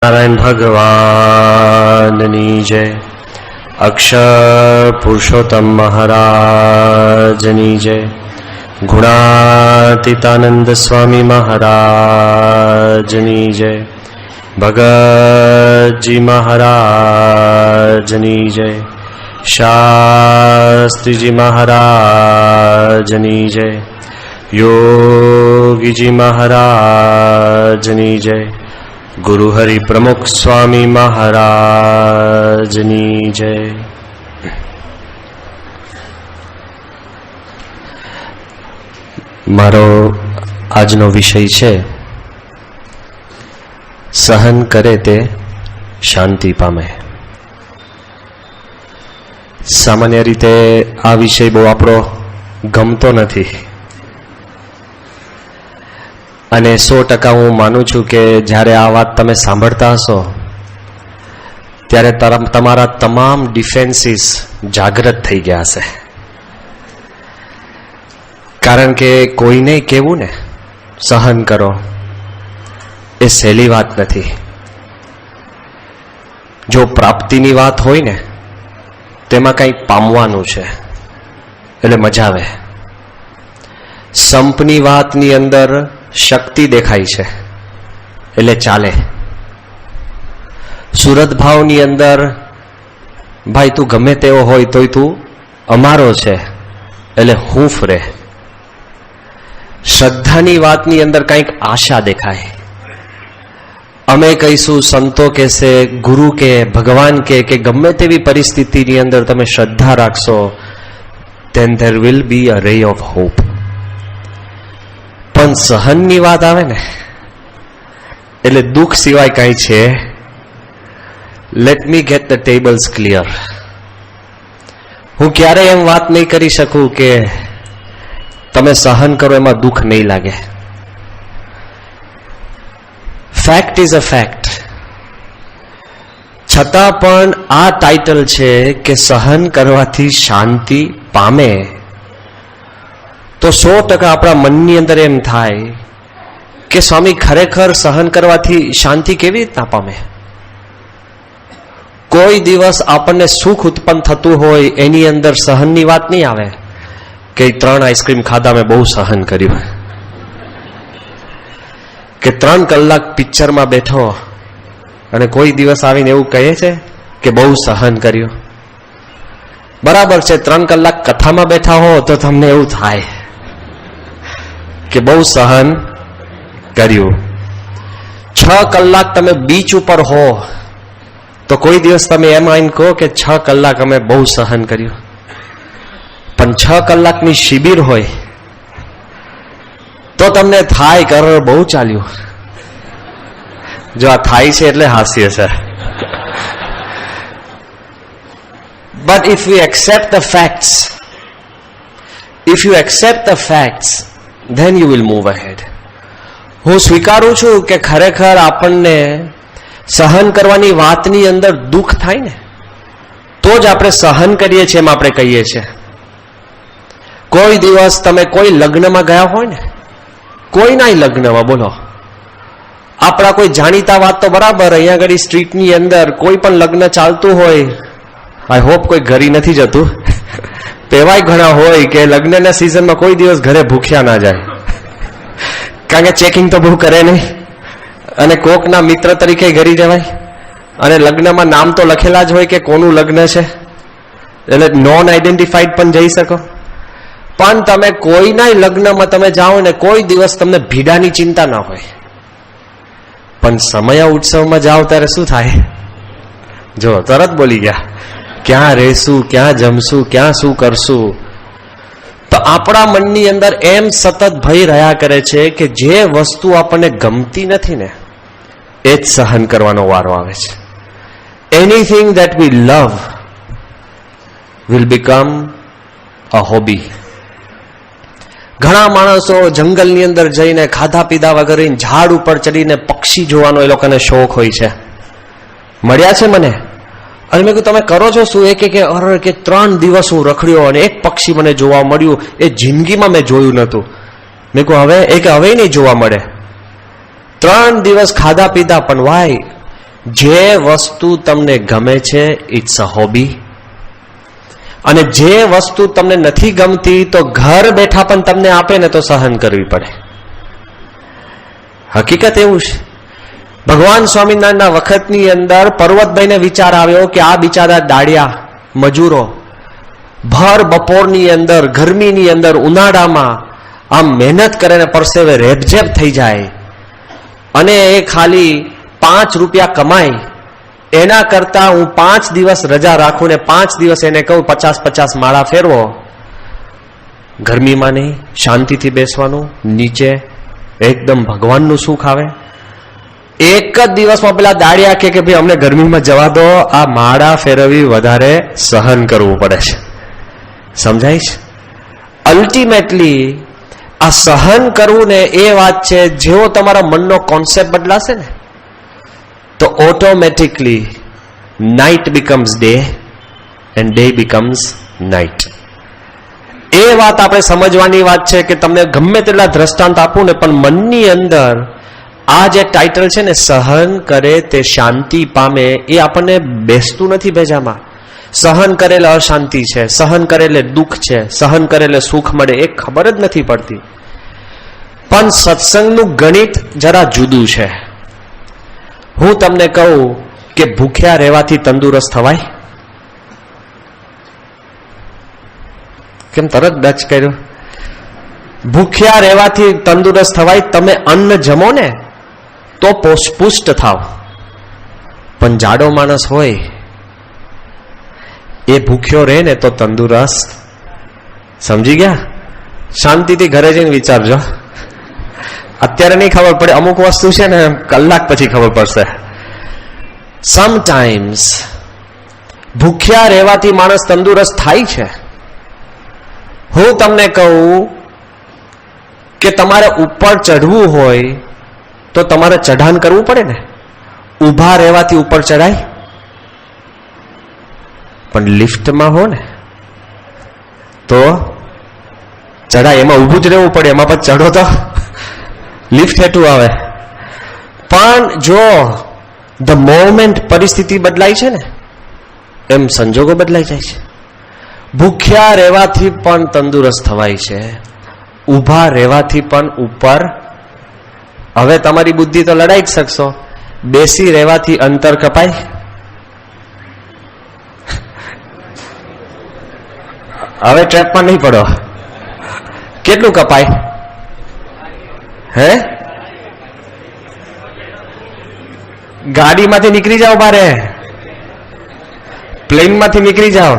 નારાયણ ભગવાનની જય. અક્ષર પુરુષોત્તમ મહારાજની જય. ગુણાતીતાનંદ સ્વામી મહારાજની જય. ભગતજી મહારાજની જય. શાસ્ત્રીજી મહારાજની જય. યોગીજી મહારાજની જય. ગુરુ હરિ પ્રમુખ સ્વામી મહારાજની જય. મારો આજનો વિષય છે સહન કરે તે શાંતિ પામે. સામાન્ય રીતે આ વિષય બહુ આપણો ગમતો નથી અને 100% હું માનું છું કે જ્યારે આ વાત તમે સાંભળતા હશો ત્યારે તમારા તમામ ડિફેન્સીસ જાગૃત થઈ ગયા હશે. કારણ કે કોઈને કહેવું ને સહન કરો એ સહેલી વાત નથી. જો પ્રાપ્તિની વાત હોય ને તેમાં કંઈક પામવાનું છે એટલે મજા આવે. સંપની વાતની અંદર શક્તિ દેખાય છે એટલે ચાલે. સુરત ભાવની અંદર ભાઈ તું ગમે તેવો હોય તોય તું અમારો છે એટલે હૂંફ રે. શ્રદ્ધાની વાતની અંદર કંઈક આશા દેખાય. અમે કહીશું, સંતો કહેશે, ગુરુ કે ભગવાન કે ગમે તેવી પરિસ્થિતિની અંદર તમે શ્રદ્ધા રાખશો then there will be a ray of hope. પણ સહનની વાત આવે ને એટલે દુઃખ સિવાય કાંઈ છે. Let me get the tables clear. હું ક્યારેય એમ વાત નહીં કરી શકું કે તમે સહન કરો એમાં દુઃખ નહીં લાગે. Fact is a fact. છતાં પણ આ ટાઇટલ છે કે સહન કરવાથી શાંતિ પામે, તો 100% આપણા મનની અંદર એમ થાય કે સ્વામી ખરેખર સહન કરવાથી શાંતિ કેવી રીતના પામે? કોઈ દિવસ આપણને સુખ ઉત્પન્ન થતું હોય એની અંદર સહનની વાત નહીં આવે કે 3 આઈસ્ક્રીમ ખાધા મેં બહુ સહન કર્યું, કે 3 કલાક પિક્ચરમાં બેઠો અને કોઈ દિવસ આવીને એવું કહે છે કે બહુ સહન કર્યું. બરાબર છે, 3 કલાક કથામાં બેઠા હો તો તમને એવું થાય કે બહુ સહન કર્યું. 6 કલાક તમે બીચ ઉપર હો તો કોઈ દિવસ તમે એમ આવીને કહો કે 6 કલાક અમે બહુ સહન કર્યું. પણ 6 કલાકની શિબિર હોય તો તમને થાય કે બહુ ચાલ્યું. જો આ થાય છે એટલે હાસ્ય છે. But if we accept the facts, then you will move ahead. હું સ્વીકારું છું કે ખરેખર આપણને સહન કરવાની વાતની અંદર દુઃખ થાય ને તો જ આપણે સહન કરીએ છીએ એમ આપણે કહીએ છીએ. કોઈ દિવસ તમે કોઈ લગ્નમાં ગયા હોય ને, કોઈના લગ્નમાં, બોલો આપણા કોઈ જાણીતા વાત તો બરાબર, અહીંયા આગળ સ્ટ્રીટની અંદર કોઈ પણ લગ્ન ચાલતું હોય, આઈ હોપ કોઈ ઘરે નથી જતું, તેવાય ઘણા હોય કે લગ્નના સિઝનમાં કોઈ દિવસ ઘરે ભૂખ્યા ના જાય, કારણ કે ચેકિંગ તો બહુ કરે નહીં અને કોકના મિત્ર તરીકે ઘરે જવાય અને લગ્નમાં નામ તો લખેલા જ હોય કે કોનું લગ્ન છે એટલે નોન આઈડેન્ટિફાઈડ પણ જઈ શકો. પણ તમે કોઈના લગ્નમાં તમે જાઓ ને કોઈ દિવસ તમને ભીડાની ચિંતા ના હોય, પણ સમયા ઉત્સવમાં જાઓ ત્યારે શું થાય? જો તરત બોલી ગયા, ક્યાં રહેશું, ક્યાં જમશું, ક્યાં શું કરશું. તો આપણા મનની અંદર એમ સતત ભય રહ્યા કરે છે કે જે વસ્તુ આપણને ગમતી નથી ને એ જ સહન કરવાનો વારો આવે છે. Anything that we love will become a hobby. ઘણા માણસો જંગલની અંદર જઈને ખાધા પીધા વગર ઝાડ ઉપર ચડીને પક્ષી જોવાનો એ લોકોને શોખ હોય છે. મળ્યા છે મને, અને મેં કીધું તમે કરો છો શું? એ કે 3 દિવસ હું રખડ્યો અને એક પક્ષી મને જોવા મળ્યું, એ જિંદગીમાં મેં જોયું નહોતું. મેં કહું હવે નહીં જોવા મળે. 3 દિવસ ખાધા પીધા, પણ વાય જે વસ્તુ તમને ગમે છે ઇટ્સ અ હોબી, અને જે વસ્તુ તમને નથી ગમતી તો ઘર બેઠા પણ તમને આપે ને તો સહન કરવી પડે. હકીકત એવું છે. ભગવાન સ્વામિનારાયણના વખતની અંદર પર્વતભાઈને વિચાર આવ્યો કે આ બિચારા દાડિયા મજૂરો ભર બપોરની અંદર, ગરમીની અંદર, ઉનાળામાં આમ મહેનત કરે ને પરસેવે રેબઝેબ થઈ જાય અને એ ખાલી 5 રૂપિયા કમાય, એના કરતા હું 5 દિવસ રજા રાખું ને 5 દિવસ એને કહું 50-50 માળા ફેરવો, ગરમીમાં નહીં, શાંતિથી બેસવાનું, નીચે એકદમ ભગવાનનું સુખ આવે. એક જ દિવસમાં પેલા દાડિયા કે ભાઈ અમને ગરમીમાં જવા દો, આ માળા ફેરવવી વધારે સહન કરવું પડે છે. સમજાય છે? અલ્ટિમેટલી આ સહન કરવું ને એ વાત છે, જેવો તમારા મનનો કોન્સેપ્ટ બદલાશે ને તો automatically night becomes day and day becomes night. એ વાત આપણે સમજવાની વાત છે કે તમને ગમે તેટલા દ્રષ્ટાંત આપું ને પણ મનની અંદર આ જે ટાઇટલ છે ને, સહન કરે તે શાંતિ પામે, એ આપણને બેસતું નથી ભેજામાં. સહન કરેલે અશાંતિ છે, સહન કરેલે દુઃખ છે, સહન કરેલે સુખ મળે, એ ખબર જ નથી પડતી. પણ સત્સંગનું ગણિત જરા જુદું છે. હું તમને કહું કે ભૂખ્યા રહેવાથી તંદુરસ્ત થવાય? કેમ તરત ડચ કર્યો? ભૂખ્યા રહેવાથી તંદુરસ્ત થવાય. તમે અન્ન જમો ને તો પુષ્ટ થાવ, પણ જાડો માણસ હોય એ ભૂખ્યો રહે ને તો તંદુરસ્ત. સમજી ગયા? શાંતિથી ઘરે જઈને વિચારજો. અત્યારે નહીં ખબર પડે, અમુક વસ્તુ છે ને કલાક પછી ખબર પડશે. સમટાઈમ્સ ભૂખ્યા રહેવાથી માણસ તંદુરસ્ત થાય છે. હું તમને કહું કે તમારે ઉપર ચઢવું હોય તો તમારે ચઢાણ કરવું પડે ને. ઊભા રહેવાથી ઉપર ચડાય? પણ લિફ્ટમાં હો ને તો ચડાય, એમાં ઊભું જ રહેવું પડે, એમાં પછી ચઢો તો લિફ્ટ હેઠું આવે. પણ જો ધ મોમેન્ટ પરિસ્થિતિ બદલાય છે ને એમ સંજોગો બદલાઈ જાય છે. ભૂખ્યા રહેવાથી પણ તંદુરસ્ત થવાય છે, ઊભા રહેવાથી પણ ઉપર. હવે તમારી બુદ્ધિ તો લડાઈ જ શકશો. બેસી રહેવાથી અંતર કપાય? હવે ટ્રેપમાં નહીં પડો. કેટલું કપાય? હે? ગાડીમાંથી નીકળી જાઓ, બારે પ્લેનમાંથી નીકળી જાઓ.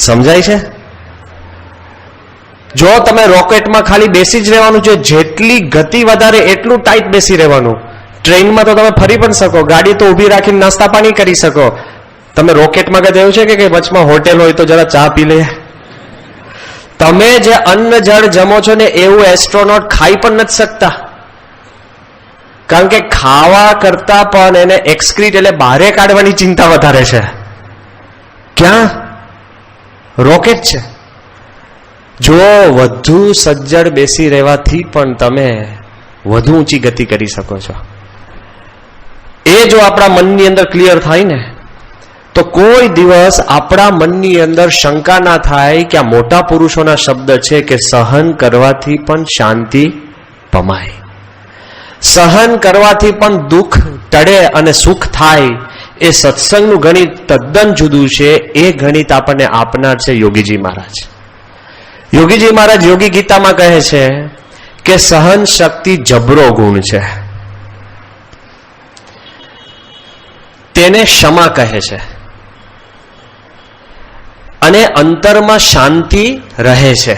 સમજાય છે? જો તમે રોકેટમાં ખાલી બેસી જ રહેવાનું છે, જેટલી ગતિ વધારે એટલું ટાઈટ બેસી રહેવાનું. ટ્રેનમાં તો તમે ફરી પણ શકો, ગાડી તો ઊભી રાખીને નાસ્તા પાણી કરી શકો. તમે રોકેટમાં કઈ થયું છે કે વચમાં હોટેલ હોય તો જરા ચા પી લે? તમે જે અન્ન જળ જમો છો ને એવું એસ્ટ્રોનોટ ખાઈ પણ નથી શકતા, કારણ કે ખાવા કરતા પણ એને એક્સક્રીટ એટલે બહારે કાઢવાની ચિંતા વધારે છે. ક્યાં? રોકેટ છે. જો વધુ સજ્જડ બેસી રહેવાથી પણ તમે વધુ ઊંચી ગતિ કરી શકો છો. એ જો આપણા મનની અંદર ક્લિયર થાય ને તો કોઈ દિવસ આપણા મનની અંદર શંકા ના થાય કે આ મોટા પુરુષોના શબ્દ છે કે સહન કરવાથી પણ શાંતિ પમાય, સહન કરવાથી પણ દુઃખ ટળે અને સુખ થાય. એ સત્સંગનું ગણિત તદ્દન જુદું છે. એ ગણિત આપણને આપનાર છે યોગીજી મહારાજ. યોગીજી મહારાજ યોગી ગીતામાં કહે છે કે સહન શક્તિ જબરો ગુણ છે, તેને ક્ષમા કહે છે, અને અંતરમાં શાંતિ રહે છે,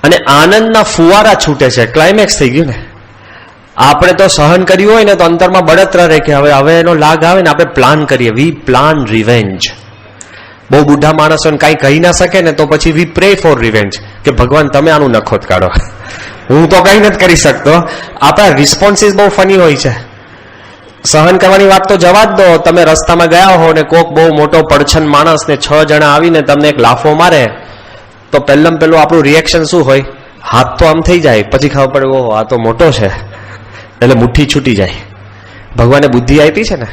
અને આનંદના ફુવારા છૂટે છે. ક્લાઇમેક્સ થઈ ગયું ને. આપણે તો સહન કર્યું હોય ને તો અંતરમાં બળતરા રહે કે હવે એનો લાગ આવે ને આપણે પ્લાન કરીએ. વી પ્લાન રિવેન્જ. બહુ બુઢા માણસોને કાંઈ કહી ના શકે ને તો પછી વી પ્રે ફોર રિવેન્જ કે ભગવાન તમે આનું નખોત કાઢો, હું તો કંઈ નથી કરી શકતો. આપણા રિસ્પોન્સીસ બહુ ફની હોય છે. સહન કરવાની વાત તો જવા જ દો. તમે રસ્તામાં ગયા હો ને કોક બહુ મોટો પડછન માણસ ને 6 જણા આવીને તમને એક લાફો મારે તો પહેલું આપણું રિએક્શન શું હોય? હાથ તો આમ થઈ જાય, પછી ખબર પડે ઓહો આ તો મોટો છે, એટલે મુઠ્ઠી છૂટી જાય. ભગવાને બુદ્ધિ આપી છે ને,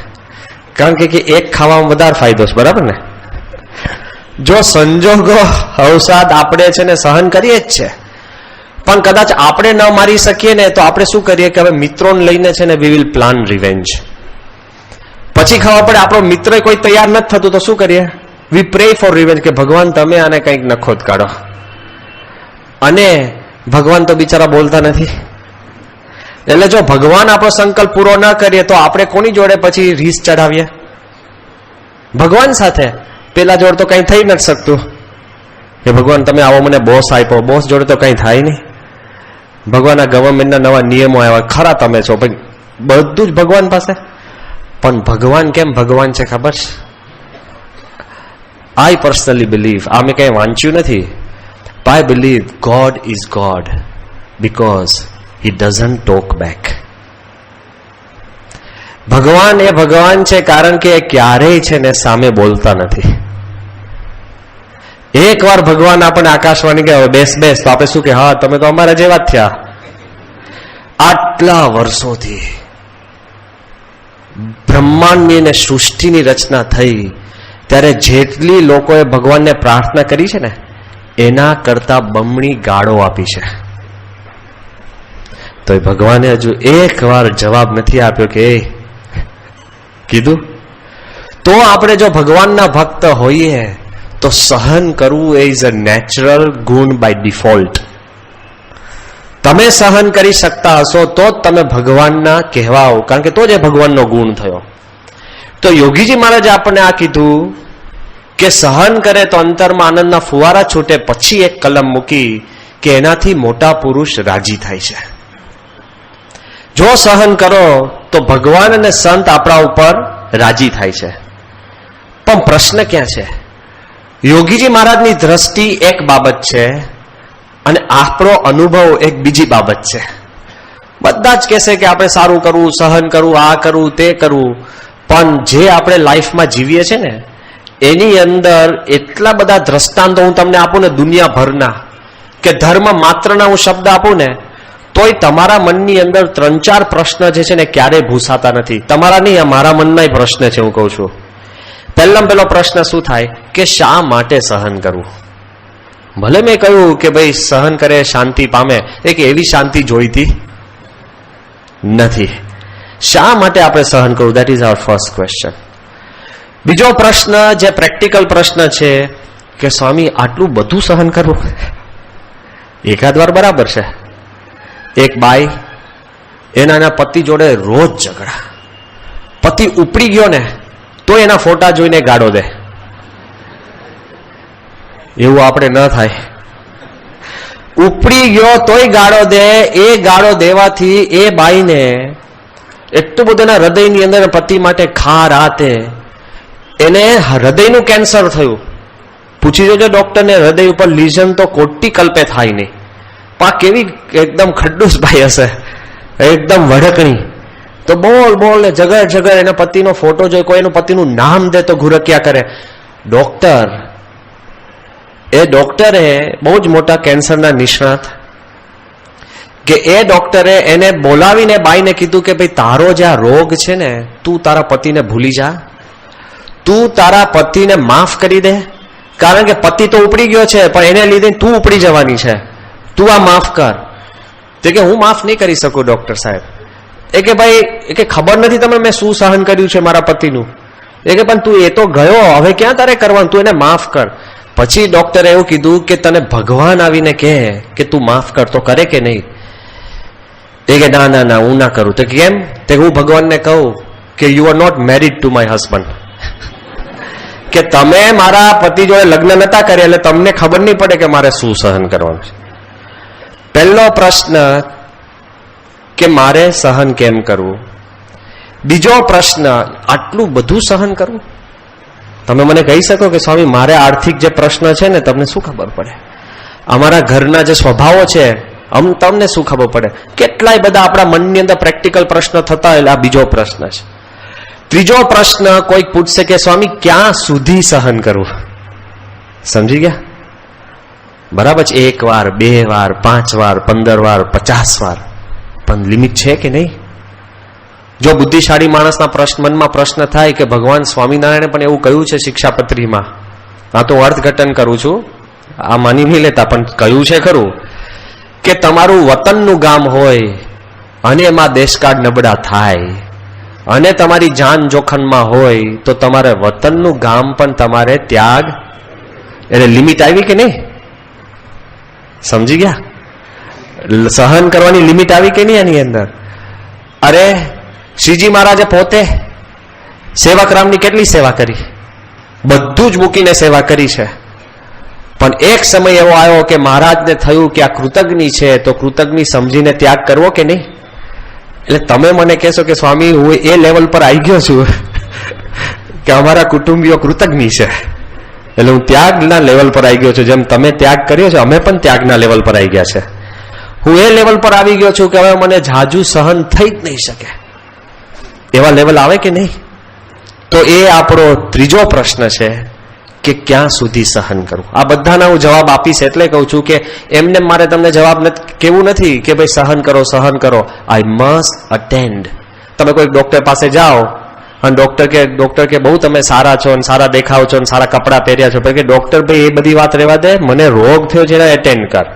કારણ કે એક ખાવામાં વધારે ફાયદો છે, બરાબર ને? જો સંજોગો અવસાદ આપણે છે ને સહન કરીએ જ છે, પણ કદાચ આપણે ન મારી શકીએ ને તો આપણે શું કરીએ કે હવે મિત્રોને લઈને છે ને વી વિલ પ્લાન રિવેન્જ. પછી ખબર પડે આપણો મિત્ર કોઈ તૈયાર નથી થતું તો શું કરીએ? વી પ્રે ફોર રિવેન્જ, કે ભગવાન તમે આને કંઈક નખોદ કાઢો. અને ભગવાન તો બિચારા બોલતા નથી. એટલે જો ભગવાન આપણો સંકલ્પ પૂરો ન કરીએ તો આપણે કોની જોડે પછી રીસ ચડાવીએ? ભગવાન સાથે. પેલા જોડે તો કઈ થઈ નથી શકતું કે ભગવાન તમે આવો મને બોસ આપ્યો, બોસ જોડે તો કઈ થાય નહીં. ભગવાન આ ગવર્મેન્ટના નવા નિયમો આવ્યા, ખરા તમે છો ભાઈ, બધું જ ભગવાન પાસે. પણ ભગવાન કેમ ભગવાન છે ખબર છે? આઈ પર્સનલી બિલીવ, આ મેં કઈ વાંચ્યું નથી, I believe God is God because he doesn't talk back. ભગવાન એ ભગવાન છે કારણ કે ક્યારેય છે ને સામે બોલતા નથી. એક વાર ભગવાન આપણને આકાશવાણી ગયા બેસ બેસ તો આપણે શું કે હા તમે તો અમારા જેવા જ થયા. આટલા વર્ષોથી બ્રહ્માંડની અને સૃષ્ટિની રચના થઈ ત્યારે જેટલી લોકોએ ભગવાનને પ્રાર્થના કરી છે ને એના કરતા બમણી ગાળો આપી છે. તો ભગવાને હજુ એક વાર જવાબ નથી આપ્યો કે કીધું. તો આપણે જો ભગવાનના ભક્ત હોઈએ તો સહન કરવું એ ઇઝ અ નેચરલ ગુણ બાય ડિફોલ્ટ. તમે સહન કરી શકતા હશો તો જ તમે ભગવાનના કહેવાઓ, કારણ કે તો જ એ ભગવાનનો ગુણ થયો. તો યોગીજી મહારાજે આપણને આ કીધું કે સહન કરે તો અંતરમાં આનંદના ફુવારા છૂટે. પછી એક કલમ મૂકી કે એનાથી મોટા પુરુષ રાજી થાય છે. જો સહન કરો તો ભગવાન અને સંત આપણા ઉપર રાજી થાય છે. પણ પ્રશ્ન ક્યાં છે? યોગીજી મહારાજની દ્રષ્ટિ એક બાબત છે અને આપણો અનુભવ એક બીજી બાબત છે. બધા જ કહેશે કે આપણે સારું કરવું, સહન કરવું, આ કરવું, તે કરવું, પણ જે આપણે લાઈફમાં જીવીએ છીએ ને એની અંદર એટલા બધા દ્રષ્ટાંતો હું તમને આપું ને દુનિયાભરના, કે ધર્મ માત્રના હું શબ્દ આપું ને તોય તમારા મનની અંદર 3-4 પ્રશ્ન જે છે ને ક્યારેય ભૂસાતા નથી. તમારા નહીં, મારા મનના પ્રશ્ન છે. હું કહું છું, પહેલો પ્રશ્ન શું થાય કે શા માટે સહન કરવું? ભલે મેં કહ્યું કે ભાઈ સહન કરે શાંતિ પામે, એક એવી શાંતિ જોઈતી નથી. શા માટે આપણે સહન કરવું? That is our first question. બીજો પ્રશ્ન જે પ્રેક્ટિકલ પ્રશ્ન છે કે સ્વામી આટલું બધું સહન કરવું? એકાદ વાર બરાબર છે. એક બાઈ એના પતિ જોડે રોજ ઝઘડા, પતિ ઉપડી ગયો ને તો એના ફોટા જોઈને ગાળો દે. એવું આપણે ન થાય. ઉપડી ગયો તોય ગાળો દે. એ ગાળો દેવાથી એ બાઈને એટલું બધું એના હૃદયની અંદર પતિ માટે ખાર આતે એને હૃદયનું કેન્સર થયું. પૂછી જોજો ડોક્ટરને, હૃદય ઉપર લીઝન તો કોટી કલ્પે થાય નહીં. પણ કેવી એકદમ ખડ્ડુસ ભાઈ હશે, એકદમ વઢકણી. તો બોલ બોલ ને જગર એના પતિનો ફોટો જોઈ, કોઈ એનું પતિનું નામ દે તો ઘુરક્યા કરે. ડોક્ટરે બહુ જ મોટા કેન્સરના નિષ્ણાત કે એ ડોક્ટરે એને બોલાવીને બાઈને કીધું કે ભાઈ તારો જે આ રોગ છે ને તું તારા પતિને ભૂલી જા, તું તારા પતિને માફ કરી દે, કારણ કે પતિ તો ઉપડી ગયો છે પણ એને લીધે તું ઉપડી જવાની છે, તું આ માફ કર. તે કે હું માફ નહીં કરી શકું ડોક્ટર સાહેબ. એ કે ભાઈ એ કે ખબર નથી તમને મેં શું સહન કર્યું છે મારા પતિનું. એ કે પણ તું એ તો ગયો, હવે ક્યાં તારે કરવાનું, તું એને માફ કર. પછી ડોક્ટરે એવું કીધું કે તને ભગવાન આવીને કહે કે તું માફ કર તો કરે કે નહીં? એ કે ના ના ના હું ના કરું. તો કેમ? તે હું ભગવાનને કહું કે you are not married to my husband, કે તમે મારા પતિ જોડે લગ્ન નતા કર્યા એટલે તમને ખબર નહીં પડે કે મારે શું સહન કરવાનું છે. પહેલો પ્રશ્ન કે મારે સહન કેમ કરવું? બીજો પ્રશ્ન આટલું બધું સહન કરવું? તમે મને કહી શકો કે સ્વામી મારે આર્થિક જે પ્રશ્ન છે ને તમને શું ખબર પડે? અમારા ઘરના જે સ્વભાવો છે તમને શું ખબર પડે? કેટલાય બધા આપણા મનની અંદર પ્રેક્ટિકલ પ્રશ્ન થતા એટલે આ બીજો પ્રશ્ન છે. ત્રીજો પ્રશ્ન કોઈક પૂછશે કે સ્વામી ક્યાં સુધી સહન કરવું? સમજી ગયા? બરાબર છે. 1 વાર, 2 વાર, 5 વાર, 15 વાર, 50 વાર, પણ લિમિટ છે કે નહીં? જો બુદ્ધિશાળી માણસના મનમાં પ્રશ્ન થાય કે ભગવાન સ્વામિનારાયણે પણ એવું કહ્યું છે શિક્ષાપત્રીમાં, આ તો અર્થઘટન કરું છું, આ માની નહીં લેતા, પણ કહ્યું છે ખરું કે તમારું વતનનું ગામ હોય અને એમાં દેશકાળ નબળા થાય અને તમારી જાન જોખમમાં હોય તો તમારે વતનનું ગામ પણ તમારે ત્યાગ, એટલે લિમિટ આવી કે નહીં? સમજી ગયા? સહન કરવાની લિમિટ આવી કે નહીં એની અંદર? અરે શ્રીજી મહારાજે પોતે સેવકરામની કેટલી સેવા કરી, બધું જ મૂકીને સેવા કરી છે, પણ એક સમય એવો આવ્યો કે મહારાજને થયું કે આ કૃતજ્ઞ છે, તો કૃતજ્ઞ સમજીને ત્યાગ કરવો કે નહીં? એટલે તમે મને કહેશો કે સ્વામી હું એ લેવલ પર આવી ગયો છું કે અમારા કુટુંબીઓ કૃતજ્ઞ છે, એટલે હું ત્યાગના લેવલ પર આવી ગયો છું. જેમ તમે ત્યાગ કર્યો છે, અમે પણ ત્યાગના લેવલ પર આવી ગયા છે. હું એ લેવલ પર આવી ગયો છું કે હવે મને જાજુ સહન થઈ જ નહીં શકે, એવા લેવલ આવે કે નહીં? તો એ આપણો ત્રીજો પ્રશ્ન છે કે ક્યાં સુધી સહન કરવું. આ બધાના હું જવાબ આપીશ, એટલે કહું છું કે એમને મારે તમને જવાબ કેવું નથી કે ભાઈ સહન કરો સહન કરો. I must attend. તમે કોઈ ડોક્ટર પાસે જાઓ અને ડોક્ટર કે બહુ તમે સારા છો અને સારા દેખાવ છો અને સારા કપડાં પહેર્યા છો, કે ડોક્ટર ભાઈ એ બધી વાત રહેવા દે, મને રોગ થયો છે એને એટેન્ડ કર.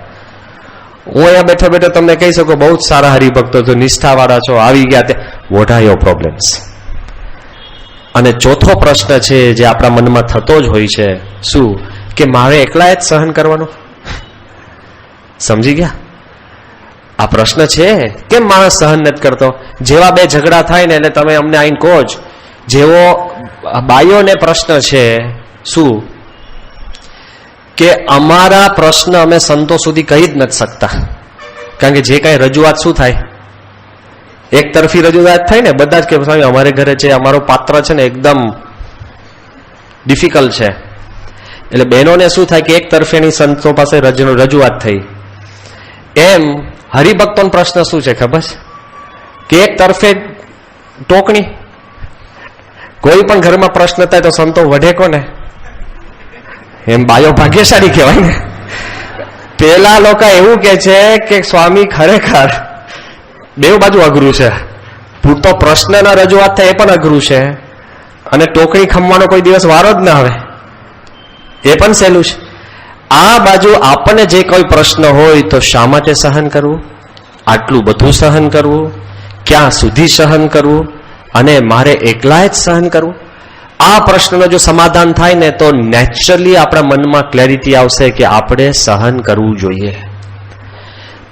હું અહીંયા બેઠો બેઠો તમને કહી શકું બહુ જ સારા હરિભક્તો છો, નિષ્ઠાવાળા છો, આવી ગયા તે, વોટ આર યોર પ્રોબ્લેમ્સ? અને ચોથો પ્રશ્ન છે જે આપણા મનમાં થતો જ હોય છે, શું કે મારે એકલા જ સહન કરવાનું? સમજી ગયા? આ પ્રશ્ન છે કેમ માણસ સહન નથી કરતો? જેવા બે ઝઘડા થાય ને એટલે તમે અમને આઈને કહો જ, જેવો બાયોને પ્રશ્ન છે શું કે અમારા પ્રશ્ન અમે સંતો સુધી કહી જ નથી શકતા, કારણ કે જે કાંઈ રજૂઆત શું થાય, એક તરફી રજૂઆત થાય ને, બધા જ કે સ્વામી અમારે ઘરે છે, અમારો પાત્ર છે ને એકદમ ડિફિકલ્ટ છે, એટલે બહેનોને શું થાય કે એક તરફેની સંતો પાસે રજૂઆત થઈ. એમ હરિભક્તોનો પ્રશ્ન શું છે ખબર છે કે એક તરફે ટોકણી. કોઈ પણ ઘરમાં પ્રશ્ન થાય તો સંતો વઢે કોને? એમ બાયો ભાગ્યશાળી કહેવાય ને. પેલા લોકો એવું કે છે કે સ્વામી ખરેખર બેવ બાજુ અઘરું છે, પૂરતો પ્રશ્નના રજૂઆત થાય એ પણ અઘરું છે, અને ટોકણી ખમવાનો કોઈ દિવસ વારો જ ના આવે એ પણ સહેલું છે. આ બાજુ આપણને જે કોઈ પ્રશ્ન હોય તો શા માટે સહન કરવું, આટલું બધું સહન કરવું, ક્યાં સુધી સહન કરવું, અને મારે એકલા જ સહન કરવું? આ પ્રશ્નનો જો સમાધાન થાય ને તો નેચરલી આપણા મનમાં ક્લેરિટી આવશે કે આપણે સહન કરવું જોઈએ.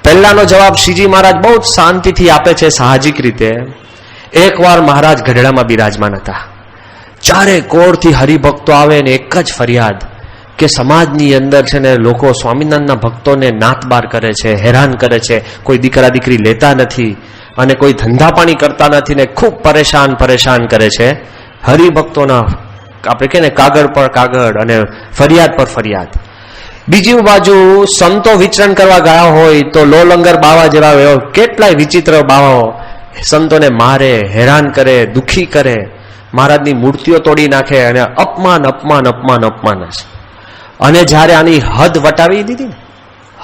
પહેલાનો જવાબ શ્રીજી મહારાજ બહુ જ શાંતિથી આપે છે, સાહજિક રીતે. એકવાર મહારાજ ગઢડામાં બિરાજમાન હતા, ચારે કોરથી હરિભક્તો આવે ને એક જ ફરિયાદ કે સમાજની અંદર છે ને લોકો સ્વામિનારાયણના ભક્તોને નાતબાર કરે છે, હેરાન કરે છે, કોઈ દીકરા દીકરી લેતા નથી અને કોઈ ધંધા પાણી કરતા નથી ને ખૂબ પરેશાન કરે છે. હરિભક્તોના આપણે કે ને કાગળ પર કાગળ અને ફરિયાદ પર ફરિયાદ. બીજી બાજુ સંતો વિચરણ કરવા ગયા હોય તો લો લંગર બાવા જેવા કેટલાય વિચિત્ર બાવાઓ સંતોને મારે, હેરાન કરે, દુખી કરે, મહારાજની મૂર્તિઓ તોડી નાખે અને અપમાન અપમાન અપમાન અપમાન છે. અને જ્યારે આની હદ વટાવી દીધી ને,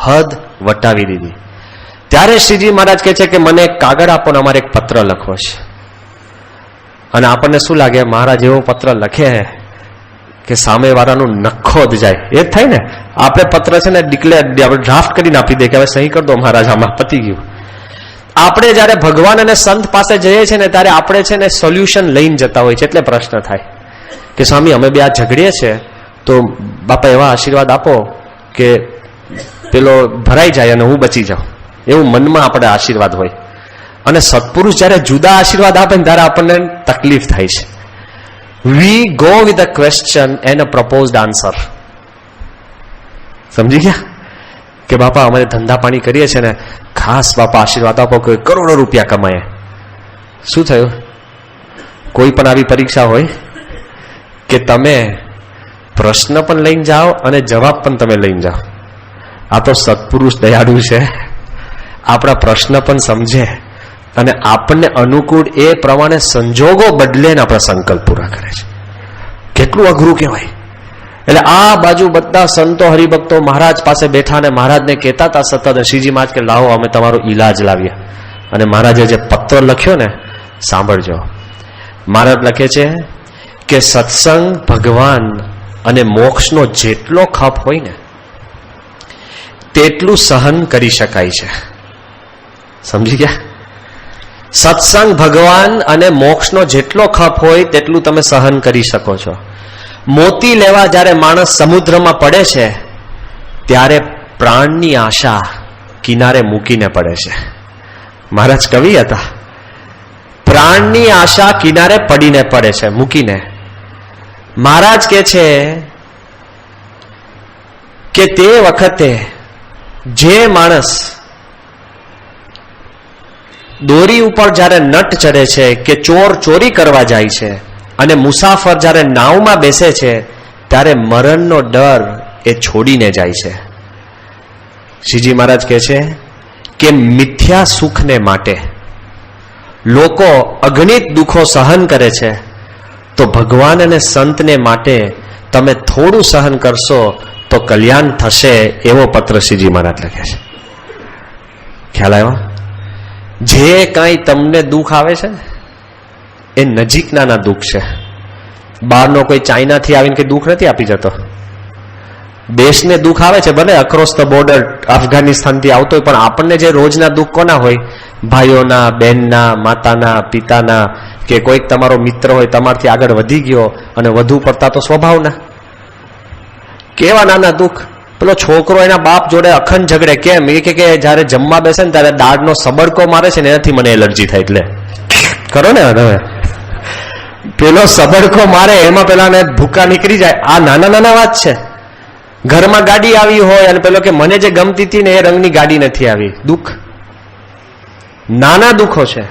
હદ વટાવી દીધી, ત્યારે શ્રીજી મહારાજ કહે છે કે મને એક કાગળ આપો ને અમારે એક પત્ર લખવો છે. અને આપણને શું લાગે, મહારાજ એવો પત્ર લખે કે સામેવાળાનું નખો જ જાય. એ જ થાય ને, આપણે પત્ર છે ને આપણે ડ્રાફ્ટ કરીને આપી દે કે હવે સહી કરી દો મહારાજ, આમાં પતી ગયું. આપણે જયારે ભગવાન અને સંત પાસે જઈએ છીએ ને ત્યારે આપણે છે ને સોલ્યુશન લઈને જતા હોય છે. એટલે પ્રશ્ન થાય કે સ્વામી અમે બે આ ઝઘડીએ છે તો બાપા એવા આશીર્વાદ આપો કે પેલો ભરાઈ જાય અને હું બચી જાઉં, એવું મનમાં આપણે આશીર્વાદ હોય. અને સત્પુરુષ જયારે જુદા આશીર્વાદ આપે ને ત્યારે આપણને તકલીફ થાય છે. We go with a question and a proposed answer. સમજી ગયા કે બાપા અમારે ધંધા પાણી કરીએ છીએ ને, ખાસ બાપા આશીર્વાદ આપો કે કરોડો રૂપિયા કમાય. શું થયું? કોઈ પણ આવી પરીક્ષા હોય કે તમે પ્રશ્ન પણ લઈને જાઓ અને જવાબ પણ તમે લઈને જાઓ. આ તો સત્પુરુષ દયાળુ છે, આપણા પ્રશ્ન પણ સમજે અને આપણને અનુકૂળ એ પ્રમાણે સંજોગો બદલે ને આપણા સંકલ્પ પૂરા કરે છે. કેટલું અઘરું કહેવાય. એટલે આ બાજુ બધા સંતો હરિભક્તો મહારાજ પાસે બેઠા અને મહારાજને કહેતા હતા સતત, શ્રીજી મહારાજ કે લાવો અમે તમારો ઈલાજ લાવ્યા. અને મહારાજે જે પત્ર લખ્યો ને સાંભળજો. મહારાજ લખે છે કે સત્સંગ, ભગવાન અને મોક્ષનો જેટલો ખપ હોય ને તેટલું સહન કરી શકાય છે. સમજી ગયા? સત્સંગ, ભગવાન અને મોક્ષનો જેટલો ખપ હોય તેટલું તમે સહન કરી શકો છો. મોતી લેવા જ્યારે માણસ સમુદ્રમાં પડે છે ત્યારે પ્રાણની આશા કિનારે મૂકીને પડે છે. મહારાજ કવિ હતા. પ્રાણની આશા કિનારે પડીને પડે છે, મૂકીને. મહારાજ કહે છે કે તે વખતે જે માણસ દોરી ઉપર જ્યારે નટ ચડે છે કે ચોર ચોરી કરવા જાય છે અને મુસાફર જ્યારે નાવમાં બેસે છે ત્યારે મરણનો ડર એ છોડીને જાય છે. શ્રીજી મહારાજ કહે છે કે મિથ્યા સુખને માટે લોકો અગણિત દુઃખો સહન કરે છે, તો ભગવાન અને સંતને માટે તમે થોડું સહન કરશો તો કલ્યાણ થશે, એવો પત્ર શ્રીજી મહારાજ લખે છે. ખ્યાલ આવ્યો? જે કાંઈ તમને દુઃખ આવે છે ને એ નજીકના દુઃખ છે. બહારનો કોઈ ચાઇનાથી આવીને કંઈ દુઃખ નથી આપી જતો. દેશને દુઃખ આવે છે, ભલે અક્રોસ ધ બોર્ડર અફઘાનિસ્તાનથી આવતો હોય, પણ આપણને જે રોજના દુઃખ કોના હોય? ભાઈઓના, બહેનના, માતાના, પિતાના, કે કોઈક તમારો મિત્ર હોય તમારથી આગળ વધી ગયો અને વધુ પડતા તો સ્વભાવના. કેવા નાના દુઃખ. પેલો છોકરો એના બાપ જોડે અખંડ ઝઘડે. કેમ? એ કે જયારે જમવા બેસે ને ત્યારે દાળનો સબડકો મારે છે ને એનાથી મને એલર્જી થાય. એટલે કરો ને હવે, પેલો સબડકો મારે એમાં પેલાને ભૂકા નીકળી જાય. આ નાના નાના વાત છે. ઘરમાં ગાડી આવી હોય અને પેલો કે મને જે ગમતી હતી ને એ રંગની ગાડી નથી આવી. દુઃખ, નાના દુઃખો છે.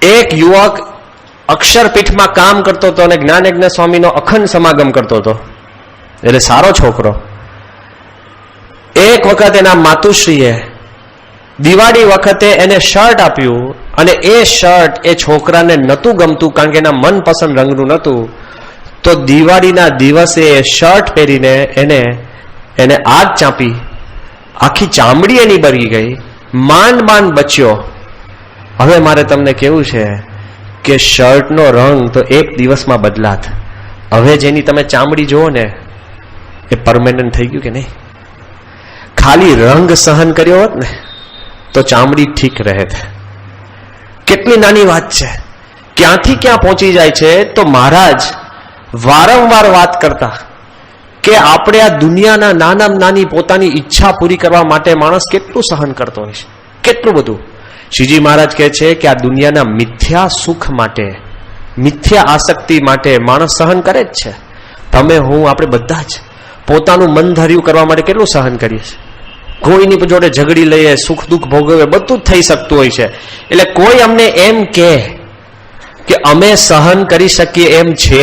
એક યુવક અક્ષરપીઠમાં કામ કરતો હતો અને જ્ઞાનયજ્ઞ સ્વામીનો અખંડ સમાગમ કરતો હતો, એટલે સારો છોકરો. એક વખત એના માતુશ્રીએ દિવાળી વખતે એને શર્ટ આપ્યું અને એ શર્ટ એ છોકરાને નહોતું ગમતું, કારણ કે એના મનપસંદ રંગનું નહોતું. તો દિવાળીના દિવસે શર્ટ પહેરીને એને આગ ચાંપી, આખી ચામડી એની બળી ગઈ, માંડ માંડ બચ્યો. હવે મારે તમને કેવું છે કે શર્ટનો રંગ તો એક દિવસમાં બદલાત. હવે જેની તમે ચામડી જુઓ ને એ પરમેનન્ટ થઈ ગયું કે નહીં? ખાલી રંગ સહન કર્યો હોત ને તો ચામડી ઠીક રહે. કેટલી નાની વાત છે, ક્યાંથી ક્યાં પહોંચી જાય છે. તો મહારાજ વારંવાર વાત કરતા કે આપણે આ દુનિયાના નાનામાં નાની પોતાની ઈચ્છા પૂરી કરવા માટે માણસ કેટલું સહન કરતો હોય છે, કેટલું બધું. શ્રીજી મહારાજ કહે છે કે આ દુનિયાના મિથ્યા સુખ માટે, મિથ્યા આસક્તિ માટે માણસ સહન કરે જ છે. તમે, હું, આપણે બધા જ પોતાનું મન ધર્યું કરવા માટે કેટલું સહન કરીએ છીએ. કોઈની જોડે ઝઘડી લઈએ, સુખ દુઃખ ભોગવે, બધું જ થઈ શકતું હોય છે. એટલે કોઈ અમને એમ કે અમે સહન કરી શકીએ એમ છે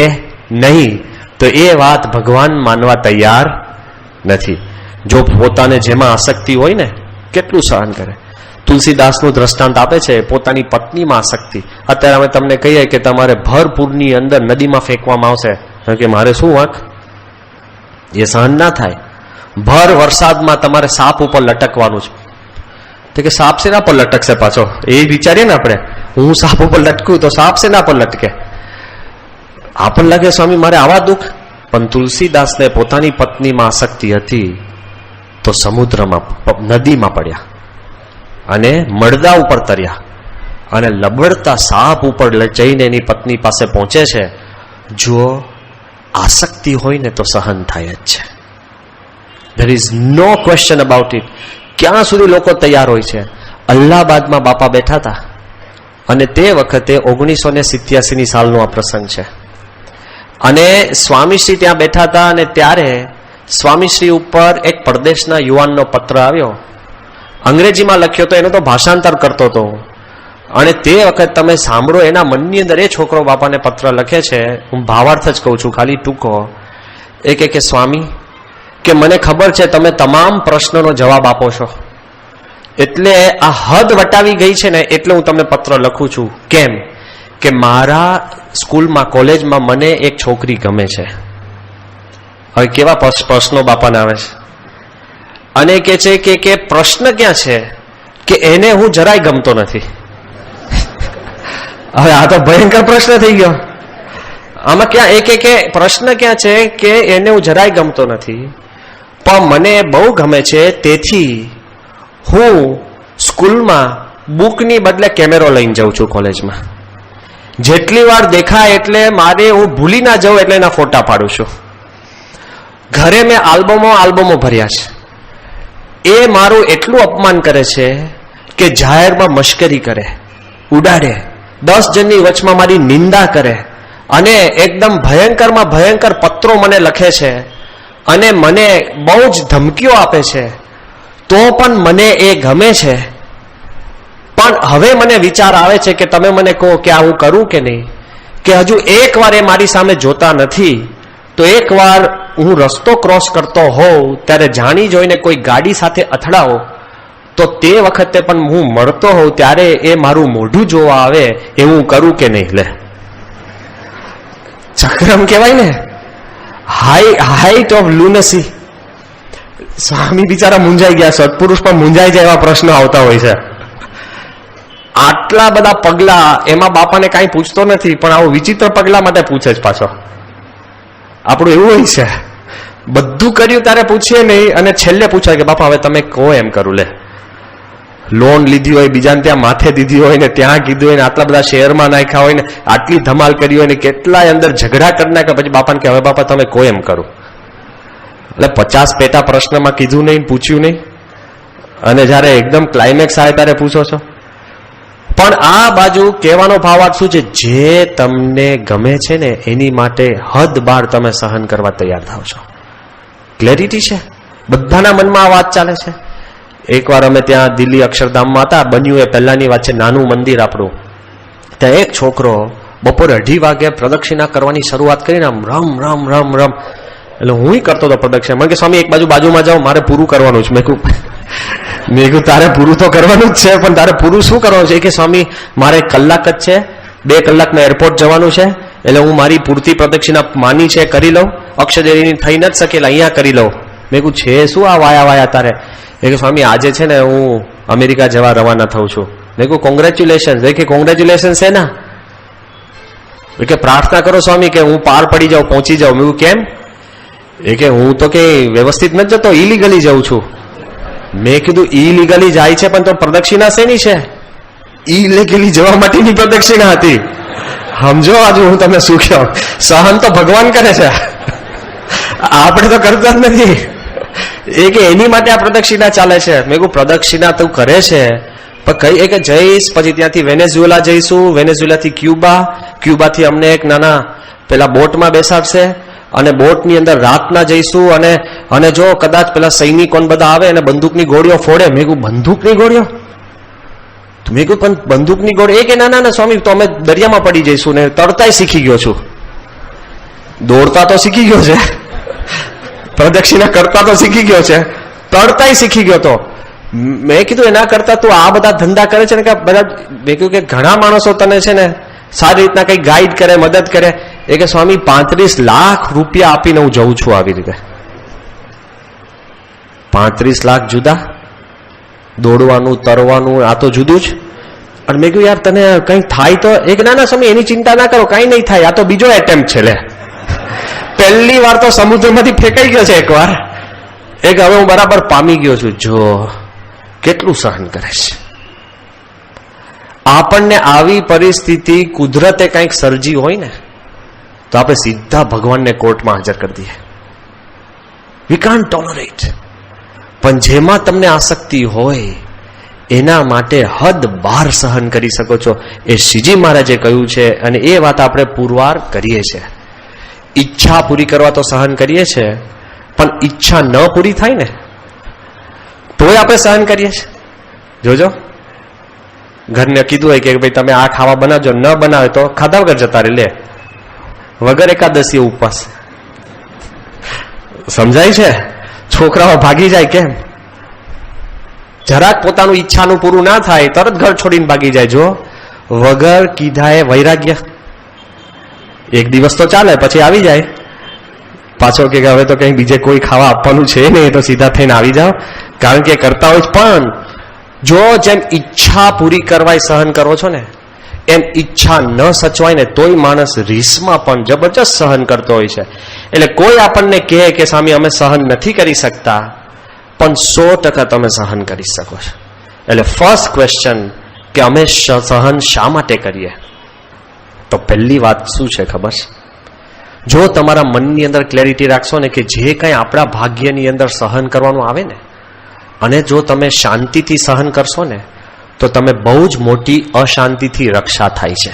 નહીં, તો એ વાત ભગવાન માનવા તૈયાર નથી. જો પોતાને જેમાં આસક્તિ હોય ને કેટલું સહન કરે. તુલસીદાસનું દ્રષ્ટાંત આપે છે પોતાની પત્નીમાં આસક્તિ. અત્યારે અમે તમને કહીએ કે તમારે ભરપૂરની અંદર નદીમાં ફેંકવામાં આવશે, કે મારે શું વાંક? એ સહન ના થાય. ભર વરસાદમાં તમારે સાપ ઉપર લટકવાનું છે, તો કે સાપ શેના પર લટકશે પાછો? એ વિચારીએ ને આપણે, હું સાપ ઉપર લટકું તો સાપ શેના પર લટકે? આપણને લાગે સ્વામી મારે આવા દુઃખ. પણ તુલસીદાસને પોતાની પત્નીમાં આસક્તિ હતી તો સમુદ્રમાં, નદીમાં પડ્યા અને મળદા ઉપર તર્યા અને લબડતા સાપ ઉપર જઈને એની પત્ની પાસે પહોંચે છે. જો આસક્તિ હોય ને તો સહન થાય જ છે. there is no question about it. ક્યાં સુધી લોકો તૈયાર હોય છે? અલ્હાબાદમાં બાપા બેઠા હતા અને તે વખતે 1987ની સાલનો આ પ્રસંગ છે. અને સ્વામીશ્રી ત્યાં બેઠા હતા અને ત્યારે સ્વામીશ્રી ઉપર એક પરદેશના યુવાનનો પત્ર આવ્યો, અંગ્રેજીમાં લખ્યો હતો, એનો તો ભાષાંતર કરતો હતો. અને તે વખત તમે સાંભળો, એના મનની અંદર એ છોકરો બાપાને પત્ર લખે છે. હું ભાવાર્થ જ કહું છું, ખાલી ટૂંકો. એ કે સ્વામી, કે મને ખબર છે તમે તમામ પ્રશ્નોનો જવાબ આપો છો, એટલે આ હદ વટાવી ગઈ છે ને, એટલે હું તમને પત્ર લખું છું. કેમ? કે મારા સ્કૂલમાં, કોલેજમાં મને એક છોકરી ગમે છે. હવે કેવા પ્રશ્નો બાપાને આવે છે. અને કે છે કે પ્રશ્ન ક્યાં છે કે એને હું જરાય ગમતો નથી. હવે આ તો ભયંકર પ્રશ્ન થઈ ગયો. આમાં ક્યાં એક પ્રશ્ન ક્યાં છે કે એને હું જરાય ગમતો નથી, પણ મને બહુ ગમે છે, તેથી હું સ્કૂલમાં બુકની બદલે કેમેરો લઈને જાઉં છું કોલેજમાં. જેટલી વાર દેખાય એટલે મારે હું ભૂલી ના જાઉં એટલે એના ફોટા પાડું છું. ઘરે મેં આલ્બમો ભર્યા છે. એ મારું એટલું અપમાન કરે છે કે જાહેરમાં મશ્કરી કરે, ઉડાડે, 10 જણની વચમાં મારી નિંદા કરે અને એકદમ ભયંકરમાં ભયંકર પત્રો મને લખે છે અને મને બહુ જ ધમકીઓ આપે છે. તો પણ મને એ ગમે છે. પણ હવે મને વિચાર આવે છે કે તમે મને કહો કે આ હું કરું કે નહીં, કે હજુ એકવાર એ મારી સામે જોતા નથી, તો એકવાર હું રસ્તો ક્રોસ કરતો હોઉં ત્યારે જાણી જોઈને કોઈ ગાડી સાથે અથડાવો, તો તે વખતે પણ હું મળતો હોઉં ત્યારે એ મારું મોઢું જોવા આવે એ હું કરું કે નહીં. લે, ચક્રમ કહેવાય ને, હાઈટ ઓફ લુનસી. સ્વામી બિચારા મૂંઝાઈ ગયા. સત્પુરુષ પણ મૂંઝાઈ જાય એવા પ્રશ્નો આવતા હોય છે. આટલા બધા પગલા, એમાં બાપાને કાંઈ પૂછતો નથી, પણ આવું વિચિત્ર પગલા માટે પૂછે જ પાછો. આપણું એવું હોય છે, બધું કર્યું ત્યારે પૂછીએ નહીં અને છેલ્લે પૂછાય કે બાપા હવે તમે કહો એમ કરું. લે, લોન લીધી હોય, બીજાને ત્યાં માથે દીધી હોય ને ત્યાં કીધું હોય ને આટલા બધા શેરમાં નાખ્યા હોય ને આટલી ધમાલ કરી હોય ને કેટલાય અંદર ઝઘડા કરી નાખ્યા, પછી બાપાને કે હવે બાપા તમે કહો એમ કરું. એટલે 50 પેટા પ્રશ્નમાં કીધું નહીં, પૂછ્યું નહીં, અને જયારે એકદમ ક્લાઇમેક્સ આવે ત્યારે પૂછો છો. પણ આ બાજુ કહેવાનો ભાવાર્થ શું છે? જે તમને ગમે છે ને એની માટે હદ બાર તમે સહન કરવા તૈયાર થાવ છો. ક્લેરિટી છે? બધાના મનમાં આ વાત ચાલે છે. એકવાર અમે ત્યાં દિલ્હી અક્ષરધામમાં હતા, બન્યું એ પહેલાની વાત છે, નાનું મંદિર આપણું. ત્યાં એક છોકરો બપોરે 2:30 વાગે પ્રદક્ષિણા કરવાની શરૂઆત કરીને આમ રમ રમ રમ રમ, એટલે હું કરતો હતો પ્રદક્ષિણા. મને કે સ્વામી એક બાજુમાં જાઓ, મારે પૂરું કરવાનું છે. મેં કીધું તારે પૂરું તો કરવાનું જ છે, પણ તારે પૂરું શું કરવાનું છે? કે સ્વામી મારે કલાક જ છે, 2 કલાકમાં એરપોર્ટ જવાનું છે, એટલે હું મારી પૂરતી પ્રદક્ષિણા માની છે કરી લઉં, અક્ષરદેવીની થઈ નથી શકેલા, અહીંયા કરી લઉં. મેં કીધું છે શું આ વાયા તારે? એ કે સ્વામી આજે છે ને હું અમેરિકા જવા રવાના થઉં છું. મેં કહ્યું કોંગ્રેચ્યુલેશન. કે કોંગ્રેચ્યુલેશન છે ના? કે પ્રાર્થના કરો સ્વામી કે હું પાર પડી જાઉં, પહોંચી જાઉં. મેં કહ્યું કેમ? એ કે હું તો કે વ્યવસ્થિત નથી જતો, ઇલીગલી જાઉં છું. મેં કીધું ઇલીગલી જાય છે પણ તો પ્રદક્ષિણા શેની છે? ઇલીગલી જવા માટેની પ્રદક્ષિણા હતી. સમજો આજે હું તમને શું કહું, સહન તો ભગવાન કરે છે, આપણે તો કરતા જ નથી. એ કે એની માટે આ પ્રદક્ષિણા ચાલે છે. મેં કહ્યું પ્રદક્ષિણા તું કરે છે પણ કઈ? એ કે જઈશ, પછી ત્યાંથી વેનેઝુએલા જઈશું, વેનેઝુએલાથી ક્યુબાથી અમને એક નાના પેલા બોટમાં બેસાડશે અને બોટની અંદર રાતના જઈશું, અને જો કદાચ પેલા સૈનિકો બધા આવે અને બંદૂકની ગોળીઓ ફોડે. મેં કહ્યું બંદૂકની ગોળીઓ? મેં કહ્યું પણ બંદૂકની ગોળી? એ કે ના ના સ્વામી તો અમે દરિયામાં પડી જઈશું ને તરતાય શીખી ગયો છું. દોડતા તો શીખી ગયો છે, પ્રદક્ષિણા કરતા તો શીખી ગયો છે, તરતાય શીખી ગયો તો. મેં કીધું એના કરતા તું આ બધા ધંધા કરે છે ને કે બધા, મેં કહ્યું કે ઘણા માણસો તને છે ને સારી રીતના કઈ ગાઈડ કરે, મદદ કરે. એ કે સ્વામી 35 લાખ રૂપિયા આપીને હું જઉં છું આવી રીતે. 35 લાખ જુદા, દોડવાનું તરવાનું આ તો જુદું જ. અને મેં કહ્યું યાર તને કઈ થાય તો? એક ના સ્વામી એની ચિંતા ના કરો, કઈ નહીં થાય, આ તો બીજો એટેમ્પ્ટ છે. લે, પહેલી વાર તો સમુદ્રમાંથી ફેંકાઈ ગયો છે એકવાર. એક હવે હું બરાબર પામી ગયો છું. જો કેટલું સહન કરે છે. આપણને આવી પરિસ્થિતિ કુદરતે કંઈક સર્જી હોય ને તો આપણે સીધા ભગવાનને કોર્ટમાં હાજર કરી દઈએ. We can't tolerate. પણ જેમાં તમને આસક્તિ હોય એના માટે હદ બાર સહન કરી શકો છો. એ શ્રીજી મહારાજે કહ્યું છે અને એ વાત આપણે પુરવાર કરીએ છીએ. ઈચ્છા પૂરી કરવા તો સહન કરીએ છીએ, પણ ઈચ્છા ન પૂરી થાય ને તોય આપણે સહન કરીએ છીએ. જોજો, ઘરને કીધું હોય કે ભાઈ તમે આ ખાવા બનાવજો, ન બનાવે તો ખાધા વગર જતા રહે. લે, વગર એકાદશી ઉપવાસ. સમજાય છે? છોકરાઓ ભાગી જાય કેમ? જરાક પોતાનું ઈચ્છાનું પૂરું ના થાય તરત ઘર છોડીને ભાગી જાય. જો વગર કીધા એ વૈરાગ્ય. એક દિવસ તો ચાલે, પછી આવી જાય પાછો કે હવે તો કઈ બીજે કોઈ ખાવા આપવાનું છે નહીં, તો સીધા થઈને આવી જાઓ, કારણ કે કરતા હોય. પણ જો જેમ ઈચ્છા પૂરી કરવા સહન કરો છો ને, એમ ઈચ્છા ન સચવાય ને તોય માણસ રીસમાં પણ જબરજસ્ત સહન કરતો હોય છે. એટલે કોઈ આપણને કહે કે સ્વામી અમે સહન નથી કરી શકતા, પણ 100% તમે સહન કરી શકો છો. એટલે ફર્સ્ટ ક્વેશ્ચન કે અમે સહન શા માટે કરીએ? તો પહેલી વાત શું છે ખબર છે? જો તમારા મનની અંદર ક્લેરિટી રાખશો ને કે જે કંઈ આપણા ભાગ્યની અંદર સહન કરવાનું આવે ને, અને જો તમે શાંતિથી સહન કરશો ને, તો તમે બહુ જ મોટી અશાંતિથી રક્ષા થાય છે.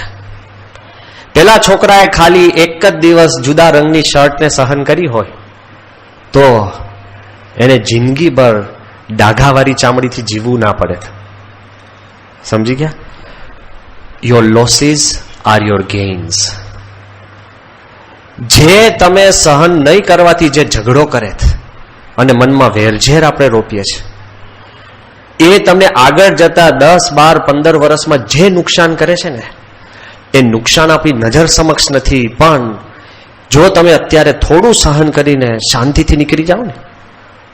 પેલા છોકરાએ ખાલી એક જ દિવસ જુદા રંગની શર્ટને સહન કરી હોય તો એને જિંદગીભર ડાઘાવાળી ચામડીથી જીવવું ના પડે. સમજી ગયા? Your losses are your gains. જે તમે સહન નહીં કરવાથી જે ઝઘડો કરે અને મનમાં વેરઝેર આપણે રોપીએ છીએ, એ તમને આગળ જતા 10, 12, 15 વર્ષમાં જે નુકસાન કરે છે ને, એ નુકસાન આપણી નજર સમક્ષ નથી. પણ જો તમે અત્યારે થોડું સહન કરીને શાંતિથી નીકળી જાઓ ને,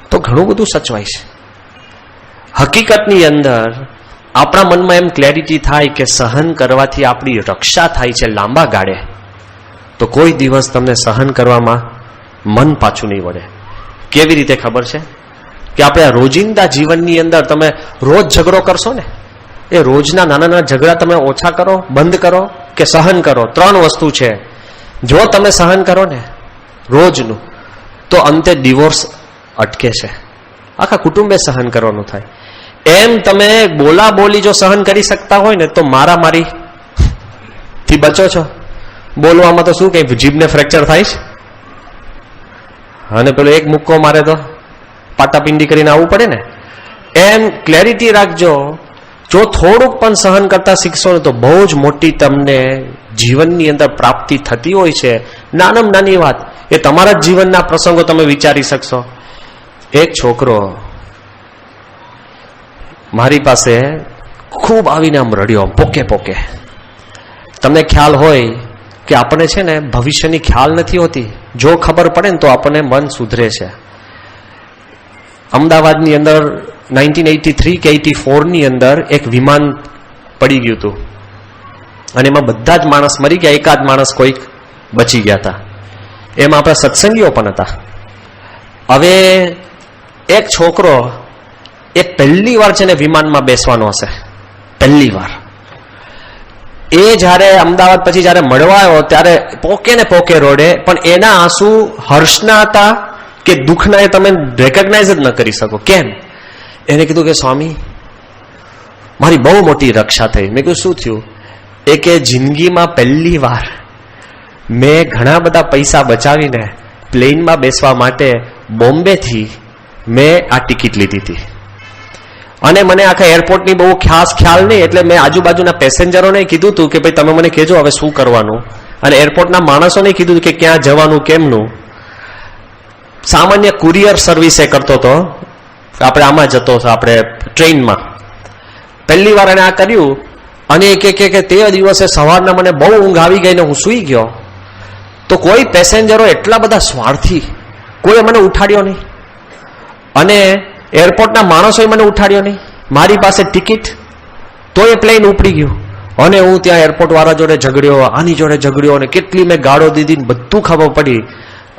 તો ઘણું બધું સચવાય છે. હકીકતની અંદર આપણા મનમાં એમ ક્લેરિટી થાય કે સહન કરવાથી આપણી રક્ષા થાય છે લાંબા ગાળે, તો કોઈ દિવસ તમને સહન કરવામાં મન પાછું નહીં વળે. કેવી રીતે ખબર છે? કે આપણે આ રોજિંદા જીવનની અંદર તમે રોજ ઝઘડો કરશો ને, એ રોજના નાના નાના ઝઘડા તમે ઓછા કરો, બંધ કરો કે સહન કરો, 3 વસ્તુ છે. જો તમે સહન કરો ને રોજનું, તો અંતે ડિવોર્સ અટકે છે. આખા કુટુંબે સહન કરવાનું થાય. એમ તમે બોલા બોલી જો સહન કરી શકતા હોય ને, તો મારામારી થી બચો છો. બોલવામાં તો શું કઈ જીભને ફ્રેક્ચર થાય છે, અને પેલો એક મુક્કો મારે તો પાટાપિંડી કરીને આવવું પડે ને. એમ ક્લેરિટી રાખજો. જો થોડુંક પણ સહન કરતા શીખશો ને, તો બહુ જ મોટી તમને જીવનની અંદર પ્રાપ્તિ થતી હોય છે. નાનામાં નાની વાત, એ તમારા જ જીવનના પ્રસંગો તમે વિચારી શકશો. એક છોકરો મારી પાસે ખૂબ આવીને આમ રડ્યો, પોકે પોકે. તમને ખ્યાલ હોય કે આપણને છે ને ભવિષ્યની ખ્યાલ નથી હોતી. જો ખબર પડે ને તો આપણને મન સુધરે છે. અમદાવાદની અંદર 1983 કે 84ની અંદર એક વિમાન પડી ગયું હતું, અને એમાં બધા જ માણસ મરી ગયા, એકાદ માણસ કોઈક બચી ગયા હતા. એમાં આપણા સત્સંગીઓ પણ હતા. હવે એક છોકરો એ પહેલી વાર છે ને વિમાનમાં બેસવાનો હશે, પહેલી વાર. એ જ્યારે અમદાવાદ પછી જ્યારે મળવા આવ્યો ત્યારે પોકે ને પોકે રોડે, પણ એના આંસુ હર્ષના હતા કે દુઃખના, એ તમે રેકગ્નાઇઝ જ ન કરી શકો. કેમ? એને કીધું કે સ્વામી મારી બહુ મોટી રક્ષા થઈ. મેં કીધું શું થયું? એ કે જિંદગીમાં પહેલી વાર મેં ઘણા બધા પૈસા બચાવીને પ્લેનમાં બેસવા માટે બોમ્બેથી મેં આ ટિકિટ લીધી હતી, અને મને આખા એરપોર્ટની બહુ ખાસ ખ્યાલ નહીં, એટલે મેં આજુબાજુના પેસેન્જરોને કીધું હતું કે ભાઈ તમે મને કહેજો હવે શું કરવાનું, અને એરપોર્ટના માણસોને કીધું કે ક્યાં જવાનું કેમનું. સામાન્ય કુરિયર સર્વિસ એ કરતો હતો, આપણે આમાં જતો હતો, આપણે ટ્રેનમાં. પહેલી વાર એને આ કર્યું, અને એ કે તે દિવસે સવારના મને બહુ ઊંઘ આવી ગઈ ને હું સૂઈ ગયો. તો કોઈ પેસેન્જરો એટલા બધા સ્વાર્થી, કોઈ મને ઉઠાડ્યો નહીં, અને એરપોર્ટના માણસોએ મને ઉઠાડ્યો નહીં. મારી પાસે ટિકિટ, તો એ પ્લેન ઉપડી ગયું, અને હું ત્યાં એરપોર્ટ વાળા જોડે ઝઘડ્યો, આની જોડે ઝઘડ્યો, અને કેટલી મેં ગાળો દીધી, બધું ખબર પડી.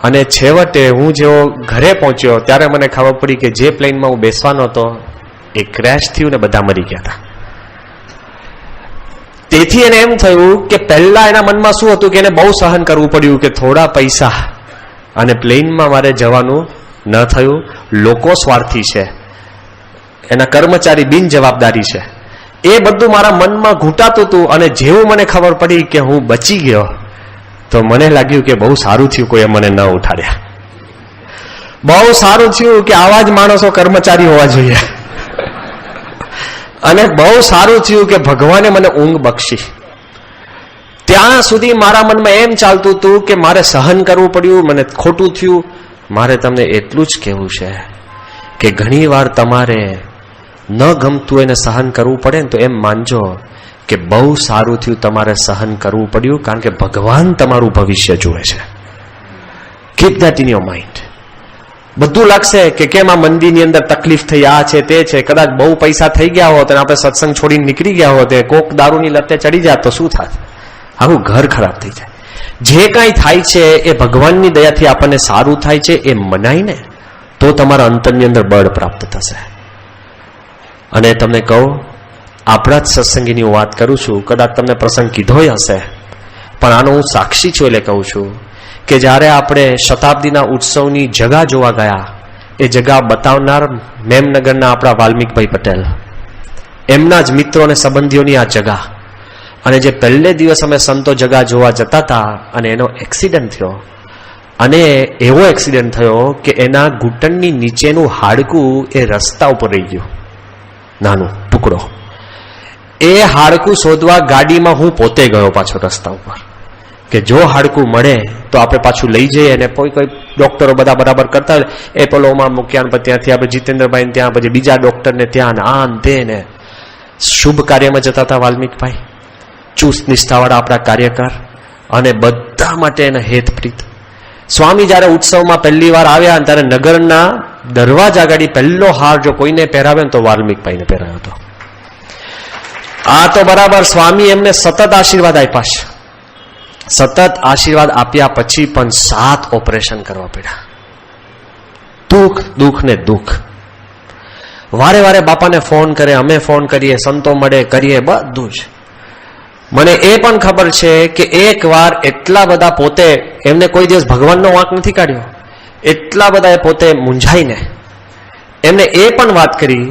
અને છેવટે હું જેવો ઘરે પહોંચ્યો ત્યારે મને ખબર પડી કે જે પ્લેનમાં હું બેસવાનો હતો એ ક્રેશ થયું ને બધા મરી ગયા હતા. તેથી એને એમ થયું કે પહેલા એના મનમાં શું હતું કે એને બહુ સહન કરવું પડ્યું કે થોડા પૈસા, અને પ્લેનમાં મારે જવાનું ન થયું. લોકો સ્વાર્થી છે, એના કર્મચારી બિનજવાબદારી છે, એ બધું મારા મનમાં ઘૂંટાતું હતું. અને જેવું મને ખબર પડી કે હું બચી ગયો, તો મને લાગ્યું કે બહુ સારું થયું કોઈએ મને ન ઉઠાડ્યા. બહુ સારું થયું કે આવા જ માણસો કર્મચારી હોવા જોઈએ. અને બહુ સારું થયું કે ભગવાને મને ઊંઘ બક્ષી. ત્યાં સુધી મારા મનમાં એમ ચાલતું હતું કે મારે સહન કરવું પડ્યું, મને ખોટું થયું. મારે તમને એટલું જ કહેવું છે કે ઘણી વાર તમારે ન ગમતું એને સહન કરવું પડે ને, તો એમ માનજો કે બહુ સારું થયું તમારે સહન કરવું પડ્યું, કારણ કે ભગવાન તમારું ભવિષ્ય જુએ છે. Keep that in your mind. બધું લાગશે કે કેમ આ મંદિરની અંદર તકલીફ થઈ, આ છે તે છે. કદાચ બહુ પૈસા થઈ ગયા હોત અને આપણે સત્સંગ છોડીને નીકળી ગયા હોત, કોક દારૂની લતે ચડી જાય તો શું થાય? આખું ઘર ખરાબ થઈ જાય. જે કાંઈ થાય છે એ ભગવાનની દયાથી આપણને સારું થાય છે, એ મનાય ને તો તમારા અંતરની અંદર બળ પ્રાપ્ત થશે. અને તમને કહું, આપણા જ સત્સંગીની હું વાત કરું છું, કદાચ તમને પ્રસંગ કીધોય હશે, પણ આનો હું સાક્ષી છું એટલે કહું છું કે જ્યારે આપણે શતાબ્દીના ઉત્સવની જગા જોવા ગયા, એ જગા બતાવનાર મેમનગરના આપણા વાલ્મીકભાઈ પટેલ, એમના જ મિત્રો અને સંબંધીઓની આ જગા. અને જે પહેલે દિવસ અમે સંતો જગા જોવા જતા હતા અને એનો એક્સિડન્ટ થયો, અને એવો એક્સિડન્ટ થયો કે એના ઘૂંટણની નીચેનું હાડકું એ રસ્તા ઉપર રહી ગયું, નાનું ટુકડો. એ હાડકું શોધવા ગાડીમાં હું પોતે ગયો પાછો રસ્તા ઉપર, કે જો હાડકું મળે તો આપણે પાછું લઈ જઈએ. અને કોઈ ડોક્ટરો બધા બરાબર કરતા હોય, એ પેલોમાં મૂક્યા, ત્યાંથી આપણે જીતેન્દ્રભાઈ ત્યાં, પછી બીજા ડોક્ટરને ત્યાં, આન તે ને. શુભ કાર્યમાં જતા હતા વાલ્મીકભાઈ, ચુસ્ત નિષ્ઠાવાળા આપણા કાર્યકર, અને બધા માટે એને હેતપ્રીત. સ્વામી જયારે ઉત્સવમાં પહેલી વાર આવ્યા ત્યારે નગરના દરવાજા આગળ પહેલો હાર જો કોઈને પહેરાવે ને તો વાલ્મીકભાઈને પહેરાયો હતો. આ તો બરાબર સ્વામી એમને સતત આશીર્વાદ આપ્યા છે. સતત આશીર્વાદ આપ્યા પછી પણ 7 ઓપરેશન કરવા પડ્યા. દુઃખ દુઃખ ને દુઃખ. વારે વારે બાપાને ફોન કરે, અમે ફોન કરીએ, સંતો મળે, કરીએ, બધું જ. મને એ પણ ખબર છે કે એક વાર એટલા બધા પોતે, એમને કોઈ દિવસ ભગવાનનો વાંક નથી કાઢ્યો, એટલા બધા એ પોતે મૂંઝાઈને એમને એ પણ વાત કરી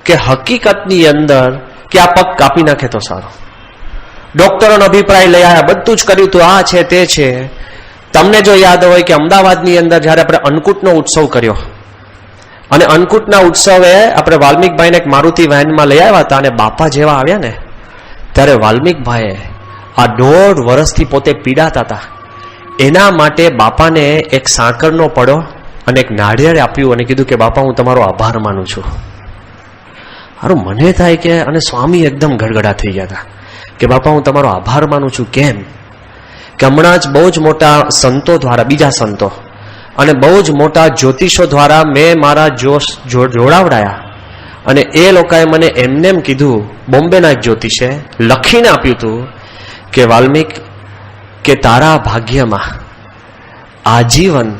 કે હકીકતની અંદર કે આ પગ કાપી નાખે તો સારો. ડોક્ટરોનો અભિપ્રાય લઈ આવ્યા, બધું જ કર્યું હતું, આ છે તે છે. તમને જો યાદ હોય કે અમદાવાદની અંદર જયારે આપણે અન્નકૂટનો ઉત્સવ કર્યો, અને અન્નકૂટના ઉત્સવે આપણે વાલ્મીકભાઈને એક મારુતિ વેનમાં લઈ આવ્યા હતા, અને બાપા જેવા આવ્યા ને ત્યારે વાલ્મીકભાઈએ આ 1.5 વર્ષથી પોતે પીડાતા હતા, એના માટે બાપાને એક સાંકળનો પડો અને એક નાળિયેર આપ્યું અને કીધું કે બાપા હું તમારો આભાર માનું છું. હારું મને થાય કે, અને સ્વામી એકદમ ગડગડા થઈ ગયા હતા કે બાપા હું તમારો આભાર માનું છું. કેમ કે હમણાં જ બહુ જ મોટા સંતો દ્વારા, બીજા સંતો અને બહુ જ મોટા જ્યોતિષો દ્વારા મેં મારા જોડાવડાયા, અને એ લોકોએ મને એમને એમ કીધું, બોમ્બેના એક જ્યોતિષે લખીને આપ્યું હતું કે વાલ્મીક કે તારા ભાગ્યમાં આજીવન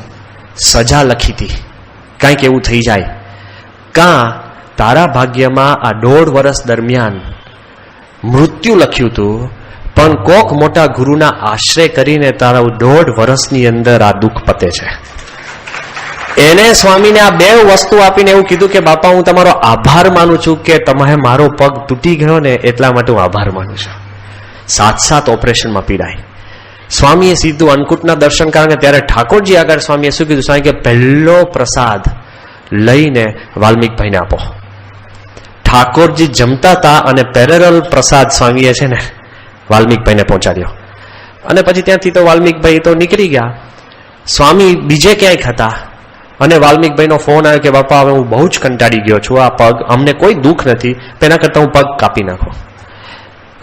સજા લખી હતી, કાંઈક એવું થઈ જાય, કાં તારા ભાગ્યમાં આ 1.5 વર્ષ દરમિયાન મૃત્યુ લખ્યું હતું, પણ કોક મોટા ગુરુના આશ્રય કરીને તારા 1.5 વર્ષની અંદર આ દુઃખ પતે છે. એને સ્વામીને આ 2 વસ્તુ આપીને એવું કીધું કે બાપા હું તમારો આભાર માનું છું કે તમે મારો પગ તૂટી ગયો ને એટલા માટે હું આભાર માનું છું. 7 ઓપરેશનમાં પીડાય. સ્વામીએ સીધું અન્નકૂટના દર્શન કારણ ત્યારે ઠાકોરજી આગળ સ્વામીએ શું કીધું, સ્વામી કે પહેલો પ્રસાદ લઈને વાલ્મીકભાઈને આપો. ઠાકોરજી જમતા હતા અને પેરેરલ પ્રસાદ સ્વામીએ છે ને વાલ્મીકભાઈને પહોંચાડ્યો. અને પછી ત્યાંથી તો વાલ્મીકભાઈ તો નીકળી ગયા. સ્વામી બીજે ક્યાંય હતા અને વાલ્મીકભાઈનો ફોન આવ્યો કે બાપા હવે હું બહુ જ કંટાળી ગયો છું, આ પગ અમને કોઈ દુઃખ નથી, તેના કરતા હું પગ કાપી નાખો.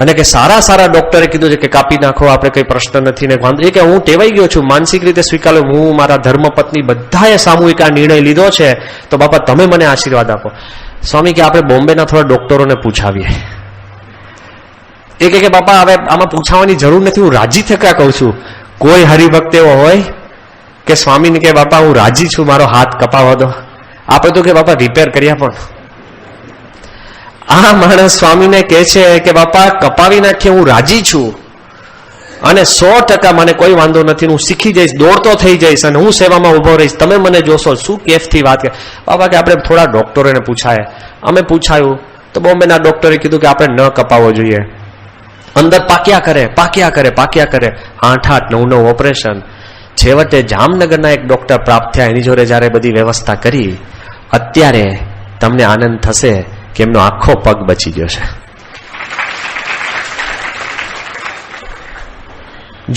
અને કે સારા ડોક્ટરે કીધું છે કે કાપી નાખો, આપણે કઈ પ્રશ્ન નથી ને વાંધો. એ કે હું ટેવાઈ ગયો છું, માનસિક રીતે સ્વીકાર્યો, હું મારા ધર્મપત્ની બધાએ સામૂહિક આ નિર્ણય લીધો છે, તો બાપા તમે મને આશીર્વાદ આપો. સ્વામી કે આપણે બોમ્બેના થોડા ડોક્ટરોને પૂછાવીએ. એ કે બાપા હવે આમાં પૂછાવાની જરૂર નથી, હું રાજી થકા કહું છું. કોઈ હરિભક્ત એવો હોય કે સ્વામીને કે બાપા હું રાજી છું, મારો હાથ કપાવવા દો. આપણે તો કે બાપા રિપેર કર્યા, પણ આ માણસ સ્વામીને કહે છે કે બાપા કપાવી નાખીએ, હું રાજી છું અને 100% મને કોઈ વાંધો નથી, હું શીખી જઈશ, દોડતો થઈ જઈશ અને હું સેવામાં ઉભો રહીશ, તમે મને જોશો. શું કેફથી વાત કરે બાપા કે આપણે થોડા ડોક્ટરોને પૂછાય. અમે પૂછાયું તો બોમ્બેના ડોક્ટરે કીધું કે આપણે ન કપાવવો જોઈએ. અંદર પાક્યા કરે 8-8, 9 ઓપરેશન. છેવટે જામનગરના એક ડોક્ટર પ્રાપ્ત થયા, એની જોડે જયારે બધી વ્યવસ્થા કરી, અત્યારે તમને આનંદ થશે કે એમનો આખો પગ બચી ગયો છે.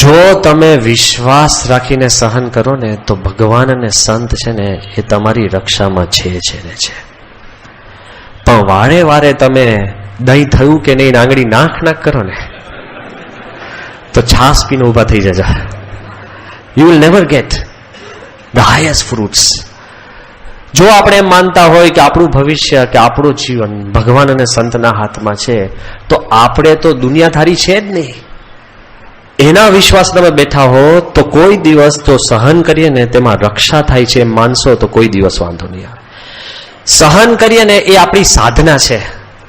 જો તમે વિશ્વાસ રાખીને સહન કરો ને તો ભગવાન અને સંત છે ને એ તમારી રક્ષામાં છે ને છે. પણ વારે વારે તમે દહીં થયું કે નહીં આંગળી નાક કરો ને તો છાસ પીને ઉભા થઈ જજો. You will never get the highest fruits. જો આપણે એમ માનતા હોય કે આપણું ભવિષ્ય કે આપણું જીવન ભગવાન અને સંતના હાથમાં છે, તો આપણે તો દુનિયાધારી છે જ નહીં. એના વિશ્વાસ તમે બેઠા હો તો કોઈ દિવસ તો સહન કરીએ ને તેમાં રક્ષા થાય છે એમ માનશો તો કોઈ દિવસ વાંધો નહીં આવે. સહન કરીએ ને એ આપણી સાધના છે.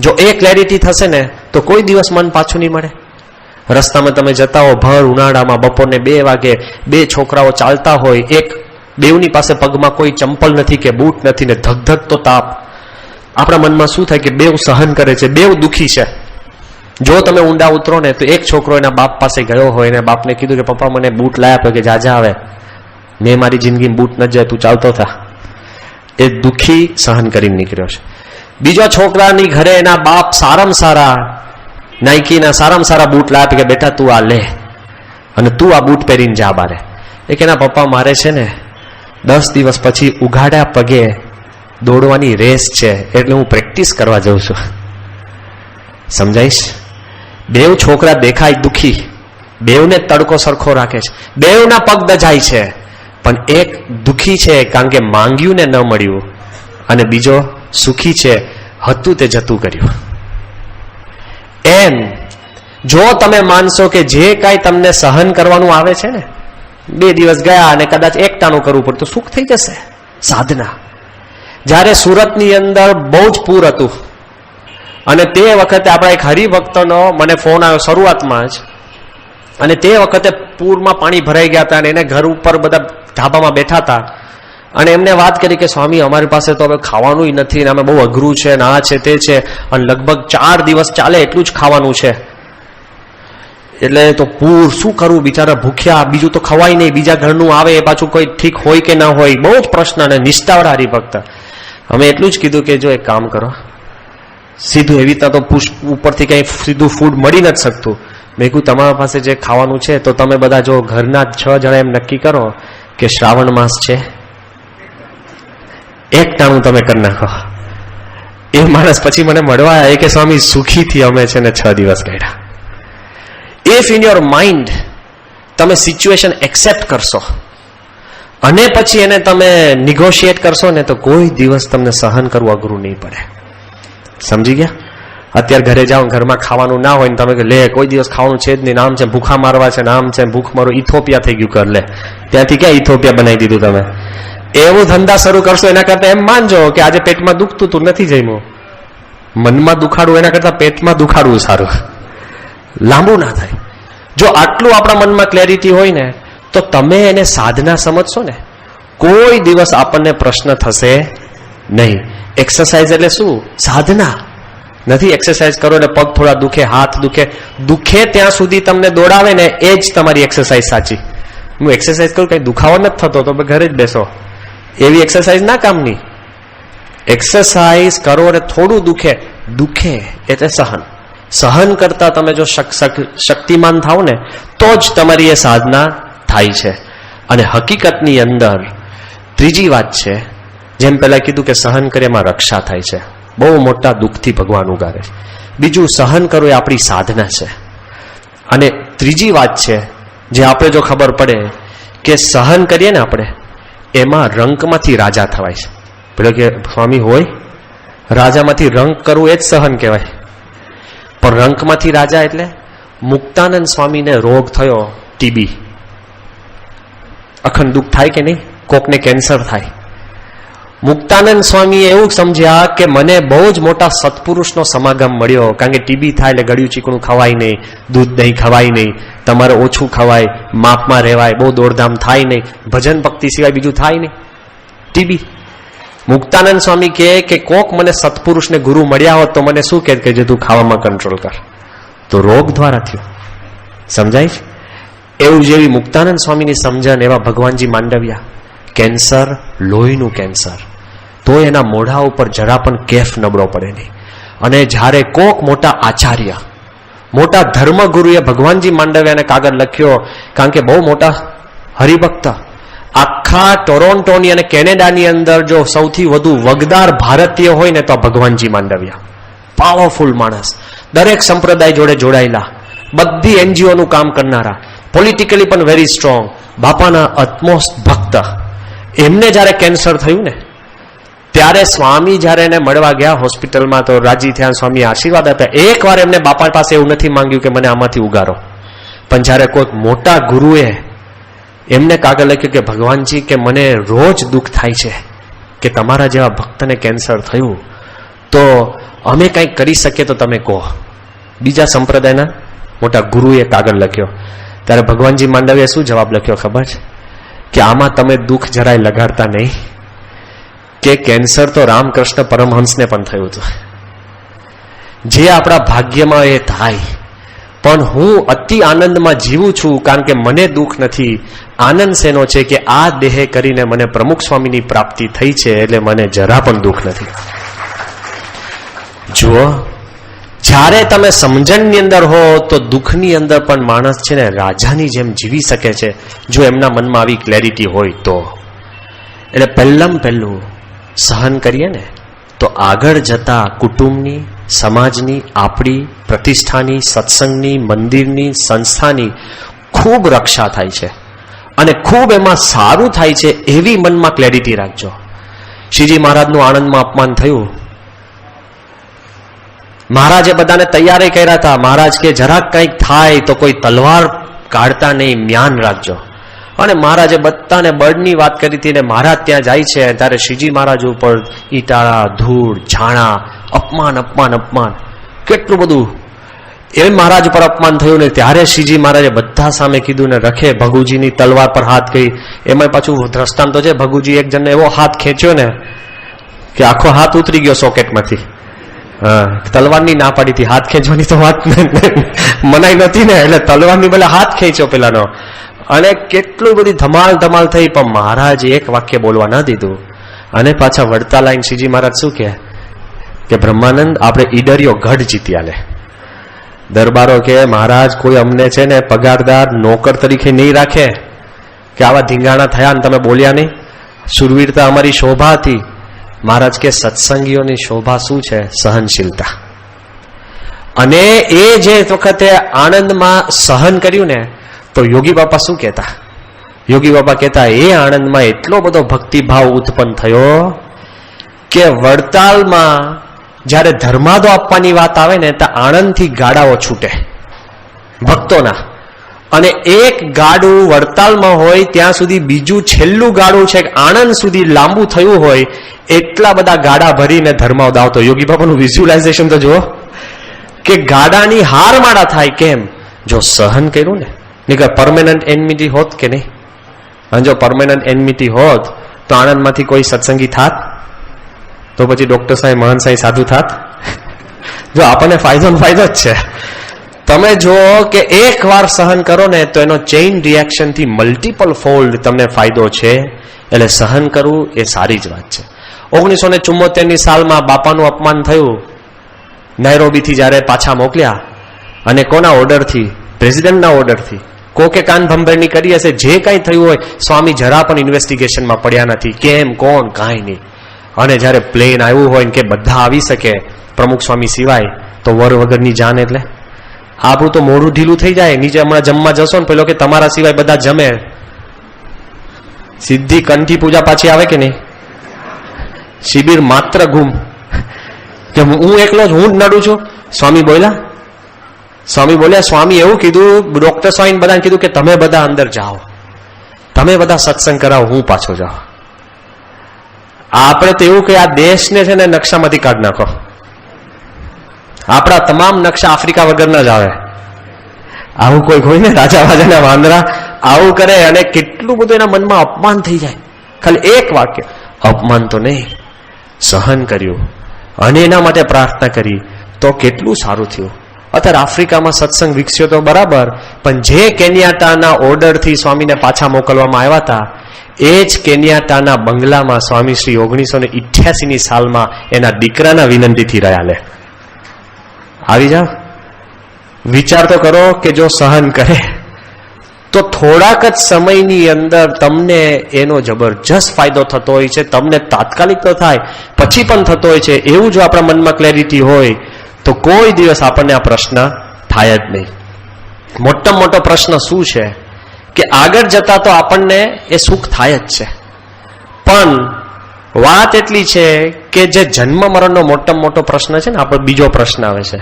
જો એ ક્લેરિટી થશે ને તો કોઈ દિવસ મન પાછું નહીં મળે. રસ્તામાં તમે જતા હો ભર ઉનાળામાં બપોરને 2 વાગે, 2 છોકરાઓ ચાલતા હોય, એક બેવની પાસે પગમાં કોઈ ચંપલ નથી કે બૂટ નથી ને ધગધગતો તાપ. આપણા મનમાં શું થાય કે બેવ સહન કરે છે, બેવ દુઃખી છે. જો તમે ઊંડા ઉતરો ને તો એક છોકરો એના બાપ પાસે ગયો હોય ને બાપને કીધું કે પપ્પા મને બૂટ લાયા આપે, કે જાજા આવે, મેં મારી જિંદગીમાં બૂટ ન જાય, તું ચાલતો થા. એ દુઃખી સહન કરીને નીકળ્યો છે. બીજા છોકરાની ઘરે એના બાપ સારામાં સારા નાઇકીના સારામાં સારા બૂટ લાયા કે બેટા તું આ લે અને તું આ બૂટ પહેરીને જા બારે. એ કે ના પપ્પા મારે છે ને 10 દિવસ પછી ઉઘાડા પગે દોડવાની રેસ છે એટલે હું પ્રેક્ટિસ કરવા જઉં છું. સમજાઈશ? બેવ છોકરા દેખાય દુઃખી, બેવને તડકો સરખો રાખે છે, બેવના પગ દજાય છે, પણ એક દુઃખી છે કારણ કે માંગ્યું ને ન મળ્યું, અને બીજો સુખી છે હતું તે જતું કર્યું. એમ જો તમે માનશો કે જે કાંઈ તમને સહન કરવાનું આવે છે ને, 2 દિવસ ગયા અને કદાચ એકટાણું કરવું પડે તો સુખ થઈ જશે. સાધના. જ્યારે સુરતની અંદર બહુ જ પૂર હતું અને તે વખતે આપણા એક હરિભક્તનો મને ફોન આવ્યો શરૂઆતમાં જ, અને તે વખતે પૂરમાં પાણી ભરાઈ ગયા હતા અને એને ઘર ઉપર બધા ધાબામાં બેઠા હતા અને એમને વાત કરી કે સ્વામી અમારી પાસે તો હવે ખાવાનું નથી ને અમે બહુ અઘરું છે ને આ છે તે છે અને લગભગ 4 દિવસ ચાલે એટલું જ ખાવાનું છે. એટલે તો પૂર શું કરવું, બિચારા ભૂખ્યા, બીજું તો ખવાય નહીં, બીજા ઘરનું આવે એ પાછું કોઈ ઠીક હોય કે ના હોય, બહુ જ પ્રશ્ન. અને નિષ્ઠાવાળા હરિભક્ત. અમે એટલું જ કીધું કે જો એક કામ કરો, સીધું એવી રીતના તો ઉપરથી કંઈ સીધું ફૂડ મળી નથી શકતું. મેં કહ્યું તમારા પાસે જે ખાવાનું છે તો તમે બધા જો ઘરના 6 જણા એમ નક્કી કરો કે શ્રાવણ માસ છે, એક ટાણું તમે કરી નાખો. એ માણસ પછી મને મળવા આવ્યા કે સ્વામી સુખીથી અમે છે ને 6 દિવસ કાઢ્યા. ઇફ ઇન યોર માઇન્ડ તમે સિચ્યુએશન એક્સેપ્ટ કરશો અને પછી એને તમે નિગોશિએટ કરશો ને તો કોઈ દિવસ તમને સહન કરવું અઘરું નહીં પડે. સમજી ગયા? અત્યારે ઘરે જાઓ, ઘરમાં ખાવાનું ના હોય ને તમે લે કોઈ દિવસ ખાવાનું છે જ નહીં, નામ છે ભૂખા મારવા છે, નામ છે ભૂખ મારો, ઇથોપિયા થઈ ગયું કર લે. ત્યાંથી ક્યાં ઇથોપિયા બનાવી દીધું તમે? એવું ધંધા શરૂ કરશો એના કરતા એમ માનજો કે આજે પેટમાં દુખતું તું નથી જમ્યું, મનમાં દુખાડવું એના કરતા પેટમાં દુખાડવું સારું, લાંબુ ના થાય. જો આટલું આપણા મનમાં ક્લેરિટી હોય ને તો તમે એને સાધના સમજશો ને કોઈ દિવસ આપણને પ્રશ્ન થશે નહીં. એક્સરસાઇઝ એટલે શું? સાધના. નથી એક્સરસાઇઝ કરો એટલે પગ થોડા દુખે, હાથ દુખે, દુખે ત્યાં સુધી તમને દોડાવે ને એ જ તમારી એક્સરસાઇઝ સાચી. હું એક્સરસાઇઝ કરું કઈ દુખાવો નથી થતો તો ઘરે જ બેસો, એવી એક્સરસાઇઝ ના કામની. એક્સરસાઇઝ કરો અને થોડું દુખે, દુખે એટલે સહન. સહન કરતા તમે જો શક્તિમાન થાવ ને તો જ તમારી એ સાધના થાય છે. અને હકીકતની અંદર ત્રીજી વાત છે, જેમ પહેલા કીધું કે સહન કરે એમાં રક્ષા થાય છે. બહુ મોટા દુઃખથી ભગવાન ઉગારે છે. બીજું સહન કરવું એ આપણી સાધના છે. અને ત્રીજી વાત છે જે આપણે જો ખબર પડે કે સહન કરીએ ને આપણે એમાં રંકમાંથી રાજા થવાય છે. પેલો કે સ્વામી હોય રાજામાંથી રંક કરવું એ જ સહન કહેવાય. પણ રંકમાંથી રાજા એટલે મુક્તાનંદ સ્વામીને રોગ થયો ટીબી. અખંડ દુઃખ થાય કે નહીં? કોકને કેન્સર થાય. મુક્તાનંદ સ્વામીએ એવું સમજ્યા કે મને બહુ જ મોટા સત્પુરુષનો સમાગમ મળ્યો, કારણ કે ટીબી થાય એટલે ગળ્યું ચીકણું ખવાય નહીં, દૂધ દહીં ખવાય નહીં, તમારે ઓછું ખવાય, માપમાં રહેવાય, બહુ દોડધામ થાય નહીં, ભજન ભક્તિ સિવાય બીજું થાય નહીં. ટીબી. મુક્તાનંદ સ્વામી કહે કે કોક મને સત્પુરુષને ગુરુ મળ્યા હોત તો મને શું કહે કે જે તું ખાવામાં કંટ્રોલ કર. તો રોગ દ્વારા થયો. સમજાય છે? એવું જેવી મુક્તાનંદ સ્વામીની સમજણ એવા ભગવાનજી માંડવિયા, કેન્સર, લોહીનું કેન્સર, તો એના મોઢા ઉપર જરા પણ કેફ નબળો પડે નહીં. અને જ્યારે કોક મોટા આચાર્ય, મોટા ધર્મગુરુએ ભગવાનજી માંડવિયાને કાગળ લખ્યો, કારણ કે બહુ મોટા હરિભક્ત, આખા ટોરોન્ટોની અને કેનેડાની અંદર જો સૌથી વધુ વગદાર ભારતીય હોય ને તો ભગવાનજી માંડવિયા. પાવરફુલ માણસ, દરેક સંપ્રદાય જોડે જોડાયેલા, બધી એનજીઓનું કામ કરનારા, પોલિટિકલી પણ વેરી સ્ટ્રોંગ, બાપાના અટમોસ્ટ ભક્ત. એમને જ્યારે કેન્સર થયું ને ત્યારે સ્વામી જયારે એને મળવા ગયા હોસ્પિટલમાં તો રાજી થયા, સ્વામી આશીર્વાદ આપ્યા. એક વાર એમને બાપા પાસે એવું નથી માંગ્યું કે મને આમાંથી ઉગારો, પણ જયારે કોઈક મોટા ગુરુએ એમને કાગળ લખ્યું કે ભગવાનજી કે મને રોજ દુઃખ થાય છે કે તમારા જેવા ભક્તને કેન્સર થયું, તો અમે કંઈક કરી શકીએ તો તમે કહો. બીજા સંપ્રદાયના મોટા ગુરુએ કાગળ લખ્યો. ત્યારે ભગવાનજી માંડવીએ શું જવાબ લખ્યો ખબર છે? કે આમાં તમે દુઃખ જરાય લગાડતા નહીં, કે કેન્સર તો રામકૃષ્ણ પરમહંસને પણ થયું હતું. જે આપણા ભાગ્યમાં એ થાય, પણ હું અતિ આનંદમાં જીવું છું કારણ કે મને દુઃખ નથી. આનંદ શેનો છે કે આ દેહ કરીને મને પ્રમુખ સ્વામીની પ્રાપ્તિ થઈ છે, એટલે મને જરા પણ દુઃખ નથી. જુઓ, જ્યારે તમે સમજણની અંદર હો તો દુઃખની અંદર પણ માણસ છે ને રાજાની જેમ જીવી શકે છે, જો એમના મનમાં આવી ક્લેરિટી હોય તો. એટલે પહેલું સહન કરીએ ને તો આગળ જતા કુટુંબની, સમાજની, આપણી પ્રતિષ્ઠાની, સત્સંગની, મંદિરની, સંસ્થાની ખૂબ રક્ષા થાય છે અને ખૂબ એમાં સારું થાય છે. એવી મનમાં ક્લેરિટી રાખજો. શ્રીજી મહારાજનું આણંદમાં અપમાન થયું, મહારાજે બધાને તૈયારી કર્યા હતા. મહારાજ કે જરાક કંઈક થાય તો કોઈ તલવાર કાઢતા નહીં, જ્ઞાન રાખજો. અને મહારાજે બધાને બળની વાત કરી હતી ને મહારાજ ત્યાં જાય છે ત્યારે શ્રીજી મહારાજ ઉપર ઈટાળા, ધૂળ, ઝાણા, અપમાન કેટલું બધું એ મહારાજ ઉપર અપમાન થયું ને ત્યારે શ્રીજી મહારાજે બધા સામે કીધું ને રખે ભગુજીની તલવાર પર હાથ ગઈ. એમાં પાછું દ્રષ્ટાંત તો છે, ભગુજી એક જણને એવો હાથ ખેંચ્યો ને કે આખો હાથ ઉતરી ગયો સોકેટમાંથી. તલવારની ના પાડી હતી, હાથ ખેંચવાની તો વાત મનાઈ નથી ને, એટલે તલવારની ભલે હાથ ખેંચ્યો પેલાનો, અને કેટલું બધી ધમાલ થઈ, પણ મહારાજે એક વાક્ય બોલવા ન દીધું. અને પાછા વળતા લાઈન શ્રીજી મહારાજ શું કે બ્રહ્માનંદ આપણે ઈડરિયો ગઢ જીત્યા લે. દરબારો કે મહારાજ કોઈ અમને છે ને પગારદાર નોકર તરીકે નહીં રાખે કે આવા ધીંગાણા થયા ને તમે બોલ્યા નહીં. સુરવીરતા અમારી શોભા હતી. મહારાજ કે સત્સંગીઓની શોભા શું છે? સહનશીલતા. અને એ જે વખતે આણંદમાં સહન કર્યું ને તો યોગી બાપા શું કહેતા? યોગી બાપા કહેતા એ આણંદમાં એટલો બધો ભક્તિભાવ ઉત્પન્ન થયો કે વડતાલમાં જ્યારે ધર્માદો આપવાની વાત આવે ને તો આણંદથી ગાડાઓ છૂટે ભક્તોના, અને એક ગાડું વડતાલમાં હોય ત્યાં સુધી બીજું છેલ્લું ગાડું છે આણંદ સુધી લાંબુ થયું હોય, એટલા બધા ગાડા ભરીને ધર્માદો આવતો. યોગી બાપાનું વિઝ્યુલાઇઝેશન તો જુઓ કે ગાડાની હારમાળા થાય. કેમ? જો સહન કર્યું ને. નહીં પરમેનન્ટ એનમિટી હોત કે નહીં? અને જો પરમેનન્ટ એનમિટી હોત તો આણંદમાંથી કોઈ સત્સંગી થાત? તો પછી ડોક્ટર સાહેબ, મહંત સાહેબ સાધુ થાત? જો આપણને ફાયદો જ છે. તમે જો કે એક વાર સહન કરો ને તો એનો ચેઇન રિએક્શન થી મલ્ટિપલ ફોલ્ડ તમને ફાયદો છે. એટલે સહન કરવું એ સારી જ વાત છે. 1974ની સાલમાં બાપાનું અપમાન થયું. નાયરોબીથી જયારે પાછા મોકલ્યા, અને કોના ઓર્ડરથી? પ્રેસિડેન્ટના ઓર્ડરથી. કોકે કાન ભંભેરણી કરી હશે. જે કંઈ થયું હોય સ્વામી જરા પણ ઇન્વેસ્ટિગેશનમાં પડ્યા નથી. કેમ, કોણ, કાંઈ નહીં. અને જયારે પ્લેન આવ્યું હોય કે બધા આવી શકે પ્રમુખ સ્વામી સિવાય, તો વર વગરની જાન. એટલે આપણું તો મોઢું ઢીલું થઈ જાય. નીચે હમણાં જમવા જશો ને પેલો કે તમારા સિવાય બધા જમે, સીધી કંઠી પૂજા પાછી આવે કે નહીં? શિબિર માત્ર ગુમ કે હું એકલો જ, હું જ નડું છું. સ્વામી બોલ્યા સ્વામી એવું કીધું, ડોક્ટર સ્વામી બધાને કીધું કે તમે બધા અંદર જાઓ, તમે બધા સત્સંગ કરાવો, હું પાછો જાઓ. આપણે તો એવું કે આ દેશને છે ને નકશામાંથી કાઢ નાખો. આપણા તમામ નકશા આફ્રિકા વગરના જ આવે. આવું કોઈ હોય ને, રાજા વાજાના વાંદરા આવું કરે, અને કેટલું બધું એના મનમાં અપમાન થઈ જાય. ખાલી એક વાક્ય, અપમાન તો નહીં, સહન કર્યું અને એના માટે પ્રાર્થના કરી તો કેટલું સારું થયું. અત્યારે આફ્રિકામાં સત્સંગ વિકસ્યો તો બરાબર, પણ જે કેન્યાટાના ઓર્ડરથી સ્વામીને પાછા મોકલવામાં આવ્યા હતા, એ જ કેન્યાટાના બંગલામાં સ્વામી શ્રી 1988ની સાલમાં એના દીકરાના વિનંતીથી રહ્યા લે. આવી જાઓ. વિચાર તો કરો કે જો સહન કરે તો થોડાક જ સમયની અંદર તમને એનો જબરજસ્ત ફાયદો થતો હોય છે. તમને તાત્કાલિક તો થાય, પછી પણ થતો હોય છે. એવું જો આપણા મનમાં ક્લેરિટી હોય તો કોઈ દિવસ આપણને આ પ્રશ્ન થાય જ નહીં. મોટામાં મોટો પ્રશ્ન શું છે કે આગળ જતા તો આપણને એ સુખ થાય જ છે, પણ વાત એટલી છે કે જે જન્મ મરણનો મોટામાં મોટો પ્રશ્ન છે ને, આપણો બીજો પ્રશ્ન આવે છે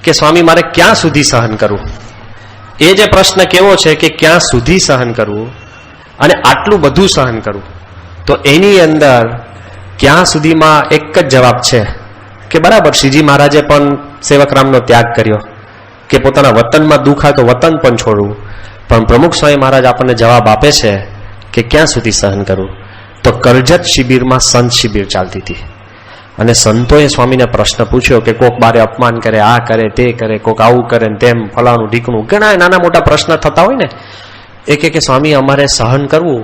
કે સ્વામી મારે ક્યાં સુધી સહન કરવું. એ જે પ્રશ્ન કેવો છે કે ક્યાં સુધી સહન કરવું અને આટલું બધું સહન કરવું, તો એની અંદર ક્યાં સુધીમાં એક જ જવાબ છે કે બરાબર, શ્રીજી મહારાજે પણ સેવકરામનો ત્યાગ કર્યો કે પોતાના વતનમાં દુઃખ આવે તો વતન પણ છોડવું, પણ પ્રમુખ સ્વામી મહારાજ આપણને જવાબ આપે છે કે ક્યાં સુધી સહન કરવું. તો કરજત શિબિરમાં સંત શિબિર ચાલતી હતી અને સંતોએ સ્વામીને પ્રશ્ન પૂછ્યો કે કોક બારે અપમાન કરે, આ કરે, તે કરે, કોક આવું કરે, તેમ ફલાણું ઢીકણું, ઘણા નાના મોટા પ્રશ્ન થતા હોય ને. એ કે સ્વામી અમારે સહન કરવું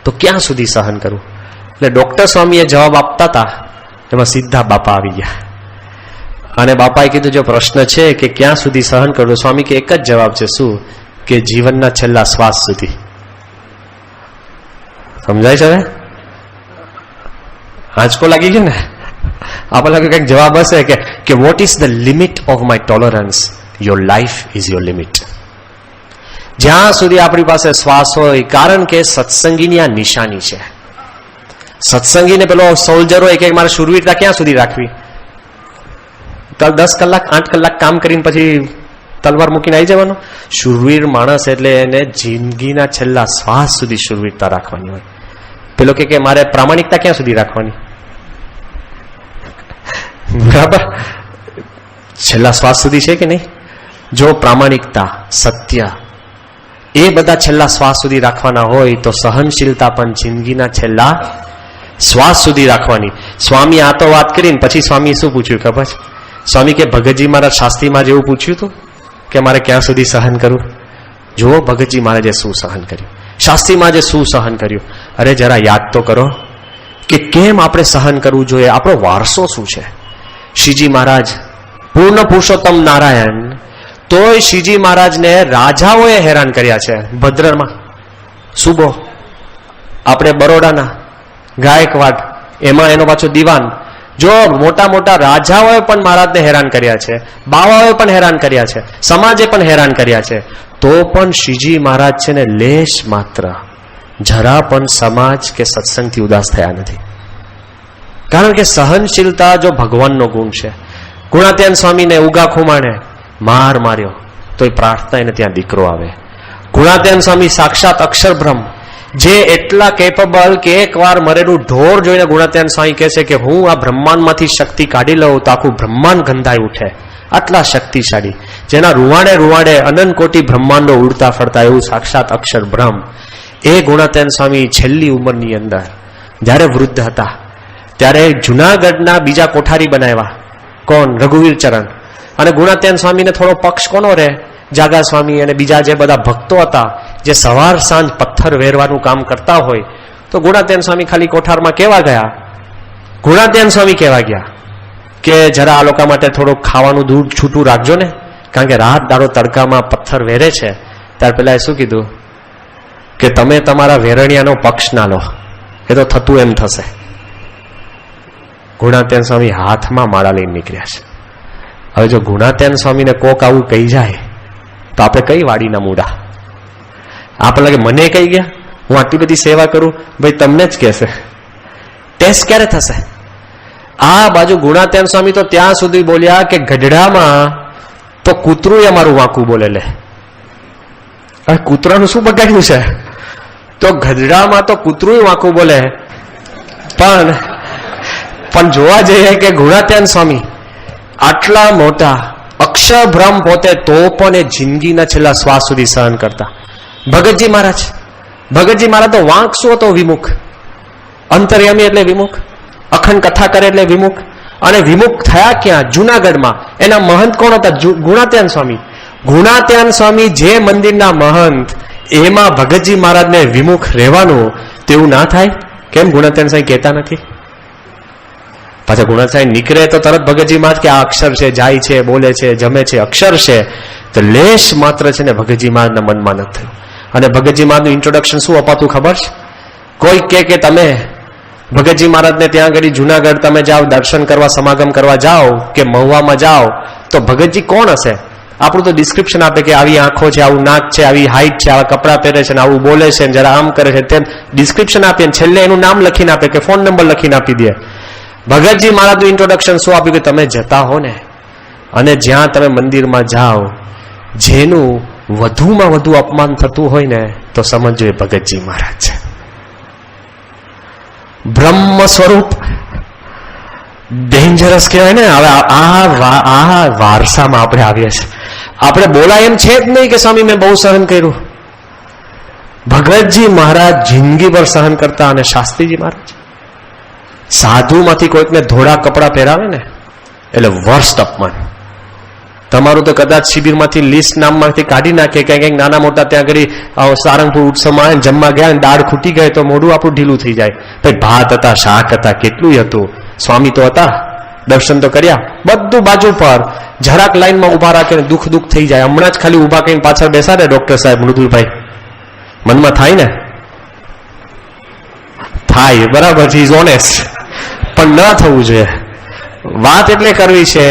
તો ક્યાં સુધી સહન કરવું. એટલે ડોક્ટર સ્વામીએ જવાબ આપતા હતા, એમાં સીધા બાપા આવી ગયા અને બાપાએ કીધું જો પ્રશ્ન છે કે ક્યાં સુધી સહન કરવું, સ્વામી કે એક જ જવાબ છે, શું કે જીવનના છેલ્લા શ્વાસ સુધી. સમજાય છે? હવે આંચકો લાગી ગયો ને? આપણે લાગે કંઈક જવાબ હશે કે what is the limit of my tolerance? Your life is your limit. જ્યાં સુધી આપણી પાસે શ્વાસ હોય, કારણ કે સત્સંગીની આ નિશાની છે. સત્સંગીને પેલો સોલ્જર હોય કે મારે શુરવીરતા ક્યાં સુધી રાખવી, 10 કલાક 8 કલાક કામ કરીને પછી તલવાર મૂકીને આવી જવાનું. શુરવીર માણસ એટલે એને જિંદગીના છેલ્લા શ્વાસ સુધી શુરવીરતા રાખવાની હોય. પેલો કે મારે પ્રામાણિકતા ક્યાં સુધી રાખવાની, બરાબર, છેલ્લા શ્વાસ સુધી છે કે નહીં? જો પ્રામાણિકતા, સત્ય એ બધા છેલ્લા શ્વાસ સુધી રાખવાના હોય તો સહનશીલતા પણ જિંદગીના છેલ્લા શ્વાસ સુધી રાખવાની. સ્વામી આ તો વાત કરીને પછી સ્વામી શું પૂછ્યું ખબર છે? સ્વામી કે ભગતજી મહારાજ શાસ્ત્રીમાં જેવું પૂછ્યું હતું કે મારે ક્યાં સુધી સહન કરવું. જુઓ ભગતજી મહારાજે શું સહન કર્યું, શાસ્ત્રીમાં જે શું સહન કર્યું. અરે જરા યાદ તો કરો કે કેમ આપણે સહન કરવું જોઈએ, આપણો વારસો શું છે. શ્રીજી મહારાજ પૂર્ણ પુરુષોત્તમ નારાયણ, તોય શ્રીજી મહારાજને રાજાઓએ હેરાન કર્યા છે. ભદ્રમાં સુબો, આપણે બરોડાના ગાયકવાડ, એમાં એનો પાછો દિવાન. જો મોટા મોટા રાજાઓએ પણ મહારાજને હેરાન કર્યા છે, બાવાઓએ પણ હેરાન કર્યા છે, સમાજે પણ હેરાન કર્યા છે, તો પણ શ્રીજી મહારાજ છે ને લેશ માત્ર જરા પણ સમાજ કે સત્સંગથી ઉદાસ થયા નથી. કારણ કે સહનશીલતા જો ભગવાનનો ગુણ છે. ગુણાત્યાન સ્વામીને ઉગા ખુમાણે માર માર્યો તો એ પ્રાર્થના એને ત્યાં દીકરો આવે. ગુણાત્યાન સ્વામી સાક્ષાત અક્ષર બ્રહ્મ, જે એટલા કેપેબલ કે એકવાર મરેલું ઢોર જોઈને ગુણાત્યાન સ્વામી કહે છે કે હું આ બ્રહ્માંડમાંથી શક્તિ કાઢી લઉં તો આખું બ્રહ્માંડ ગંધાઈ ઉઠે. આટલા શક્તિશાળી, જેના રૂવાડે રૂવાડે અનંત કોટી બ્રહ્માંડો ઉડતા ફરતા એવું સાક્ષાત અક્ષર બ્રહ્મ. એ ગુણાત્યાન સ્વામી છેલ્લી ઉંમરની અંદર જ્યારે વૃદ્ધ હતા ત્યારે જુનાગઢના બીજા કોઠારી બનાવ્યા. કોણ? રઘુવીર ચરણ. અને ગુણાત્યાન સ્વામીને થોડો પક્ષ કોનો રહે? જાગા સ્વામી અને બીજા જે બધા ભક્તો હતા જે સવાર સાંજ પથ્થર વેરવાનું કામ કરતા હોય. તો ગુણાત્યાન સ્વામી ખાલી કોઠારમાં કેવા ગયા? ગુણાત્યાન સ્વામી કેવા ગયા કે જરા આ લોકો માટે થોડુંક ખાવાનું દૂધ છૂટું રાખજો ને, કારણ કે રાત દાડો તડકામાં પથ્થર વેરે છે. ત્યાર પેલા એ શું કીધું કે તમે તમારા વેરણિયાનો પક્ષ ના લો, એ તો થતું એમ થશે. ગુણાત્યાન સ્વામી હાથમાં માળા લઈને નીકળ્યા છે. હવે જો ગુણાત્યાન સ્વામીને કોક આવું કહી જાય તો આપણે કઈ વાડીના મૂડા? આપણે લાગે મને કહી ગયા, હું આટલી બધી સેવા કરું, ભાઈ તમને જ કહેશે. ટેસ્ટ ક્યારે થશે? આ બાજુ ગુણાત્યાન સ્વામી તો ત્યાં સુધી બોલ્યા કે ગઢડામાં તો કૂતરું અમારું વાંકું બોલે. લે, હવે કૂતરાનું શું બગાડ્યું છે? તો ગઢડામાં તો કૂતરું વાંકું બોલે. પણ જોવા જઈએ કે ગુણાત્યાન સ્વામી આટલા મોટા અક્ષરભ્રમ પોતે, તો પણ એ જિંદગીના છેલ્લા શ્વાસ સુધી સહન કરતા. ભગતજી મહારાજ તો વાંક શું હતો? વિમુખ. અંતર્યામી એટલે વિમુખ, અખંડ કથા કરે એટલે વિમુખ. અને વિમુખ થયા ક્યાં? જુનાગઢમાં. એના મહંત કોણ હતા? ગુણાત્યાન સ્વામી. ગુણાત્યાન સ્વામી જે મંદિરના મહંત, એમાં ભગતજી મહારાજને વિમુખ રહેવાનું તેવું ના થાય? કેમ ગુણાત્યાન સ્વામી કહેતા નથી? પાછા ગુણાત્યાન નીકળે તો તરત ભગતજી મહારાજ કે આ અક્ષર છે, જાય છે, બોલે છે, જમે છે, અક્ષર છે. તો લેશ માત્ર છે ને ભગતજી મહારાજના મનમાં નથી થયું. અને ભગતજી મહારાજનું ઇન્ટ્રોડક્શન શું અપાતું ખબર છે? કોઈ કે તમે ભગતજી મહારાજને ત્યાં આગળ જુનાગઢ તમે જાઓ, દર્શન કરવા, સમાગમ કરવા જાઓ કે મહુવામાં જાઓ, તો ભગતજી કોણ હશે? આપણું તો ડિસ્ક્રિપ્શન આપે કે આવી આંખો છે, આવું નાક છે, આવી હાઈટ છે, આવા કપડાં પહેરે છે, આવું બોલે છે, જરા આમ કરે છે, તેમ ડિસ્ક્રિપ્શન આપીએ, છેલ્લે એનું નામ લખીને આપે કે ફોન નંબર લખીને આપી દે. ભગતજી મહારાજનું ઇન્ટ્રોડક્શન શું આપ્યું કે તમે જતા હો ને અને જ્યાં તમે મંદિરમાં જાઓ, જેનું વધુમાં વધુ અપમાન થતું હોય ને તો સમજો એ ભગતજી મહારાજ છે. બ્રહ્મ સ્વરૂપ ડેન્જરસ કહેવાય ને. હવે આ વારસામાં આપણે આવીએ છીએ. આપણે બોલાય એમ છે જ નહીં કે સ્વામી મેં બહુ સહન કર્યું. ભગતજી મહારાજ જિંદગી પર સહન કરતા, અને શાસ્ત્રીજી મહારાજ સાધુમાંથી કોઈકને ધોળા કપડા પહેરાવે ને એટલે વર્સ્ટ અપમાન. તમારું તો કદાચ શિબિરમાંથી લિસ્ટ નામમાંથી કાઢી નાખે, કંઈક નાના મોટા ત્યાં આગળ સારંગપુર ઉત્સવમાં જમવા ગયા, દાળ ખૂટી ગઈ તો મોઢું આપણું ઢીલું થઈ જાય. ભાઈ ભાત હતા, શાક હતા, કેટલું હતું. સ્વામી તો હતા, દર્શન તો કર્યા, બધું બાજુ પર જરાક લાઈનમાં ઉભા રાખીને દુઃખ થઈ જાય. હમણાં જ ખાલી ઉભા કરીને પાછળ બેસાડે ડોક્ટર સાહેબ મૃદુલભાઈ, મનમાં થાય ને, થાય બરાબર, ઇઝ ઓનેસ્ટ, પણ ન થવું જોઈએ. વાત એટલે કરવી છે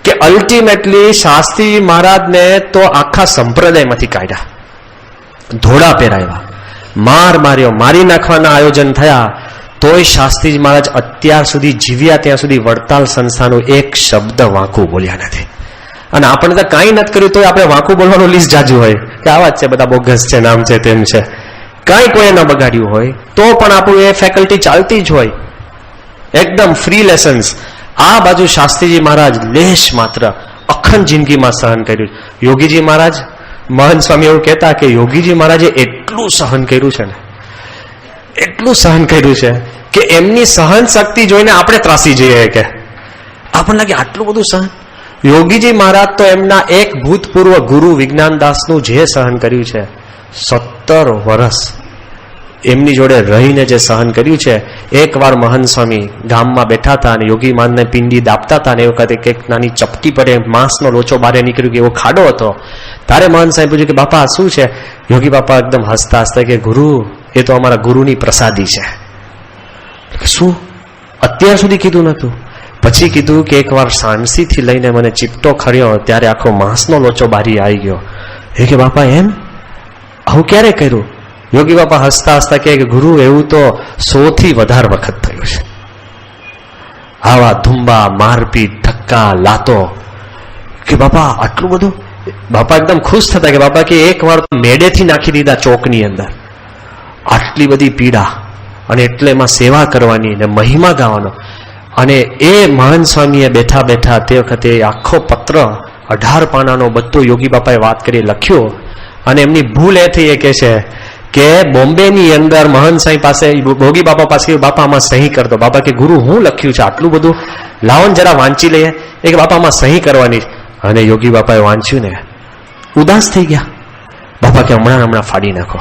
કે અલ્ટિમેટલી શાસ્ત્રી મહારાજને તો આખા સંપ્રદાયમાંથી કાઢ્યા, ધોળા પહેરાવ્યા, માર્યો, મારી નાખવાના આયોજન થયા. તોય શાસ્ત્રીજી મહારાજ અત્યાર સુધી જીવ્યા ત્યાં સુધી વડતાલ સંસ્થાનું એક શબ્દ વાંકું બોલ્યા નથી. અને આપણે તો કાંઈ નથી કર્યું તોય આપણે વાંકું બોલવાનું લિસ્ટ જાજુ હોય કે આવા જ છે, બધા બોગસ છે, નામ છે, તેમ છે. કાંઈ કોઈએ ન બગાડ્યું હોય તો પણ આપણું એ ફેકલ્ટી ચાલતી જ હોય, એકદમ ફ્રી લેસન્સ. આ બાજુ શાસ્ત્રીજી મહારાજ લેશ માત્ર અખંડ જિંદગીમાં સહન કર્યું. યોગીજી મહારાજ, મહંત સ્વામી એવું કહેતા કે યોગીજી મહારાજે એટલું સહન કર્યું છે ને, એટલું સહન કર્યું છે કે એમની સહન શક્તિ જોઈને આપણે ત્રાસી જઈએ, કે આપણને લાગે આટલું બધું સહન. યોગીજી મહારાજ તો એમના એક ભૂતપૂર્વ ગુરુ વિજ્ઞાનદાસનું જે સહન કર્યું છે, 17 વર્ષ એમની જોડે રહીને જે સહન કર્યું છે. એકવાર મહંત સ્વામી ગામમાં બેઠા હતા અને યોગી મહારાજને પિંડી દાબતા હતા, અને એ વખતે કંઈક નાની ચપટી પડે, માંસનો લોચો બહાર નીકળ્યો કે એવો ખાડો હતો. તારે મહંત સાહેબ પૂછ્યું કે બાપા શું છે? યોગી બાપા એકદમ હસતા હસતા કે ગુરુ, એ તો અમારા ગુરુની પ્રસાદી છે. શું? અત્યાર સુધી કીધું નતું? પછી કીધું કે એકવાર સાણસીથી લઈને મને ચીપટો ખર્યો ત્યારે આખો માંસનો લોચો બારી આવી ગયો. એ કે બાપા એમ? આવું ક્યારે કર્યું? યોગી બાપા હસતા હસતા કહે કે ગુરુ, એવું તો 100 થી વધારે વખત થયું છે. આવા ધુંબા, મારપીટ, ધક્કા, લાતો. કે બાપા આટલું બધું? બાપા એકદમ ખુશ થતા કે બાપા કે એક વાર મેડેથી નાખી દીધા ચોકની અંદર. આટલી બધી પીડા, અને એટલે એમાં સેવા કરવાની ને મહિમા ગાવાનો. અને એ મહંત સ્વામીએ બેઠા બેઠા તે વખતે આખો પત્ર 18 પાનાનો બધો યોગી બાપાએ વાત કરી લખ્યો. અને એમની ભૂલ એ થઈ, એ કે છે કે બોમ્બેની અંદર મહંત સાંઈ પાસે, યોગી બાપા પાસે, બાપામાં સહી કરતો. બાપા કે ગુરુ હું લખ્યું છે આટલું બધું, લાવો ને જરા વાંચી લઈએ. એ કે બાપામાં સહી કરવાની. અને યોગી બાપાએ વાંચ્યું ને ઉદાસ થઈ ગયા. બાપા કે હમણાં ફાડી નાખો,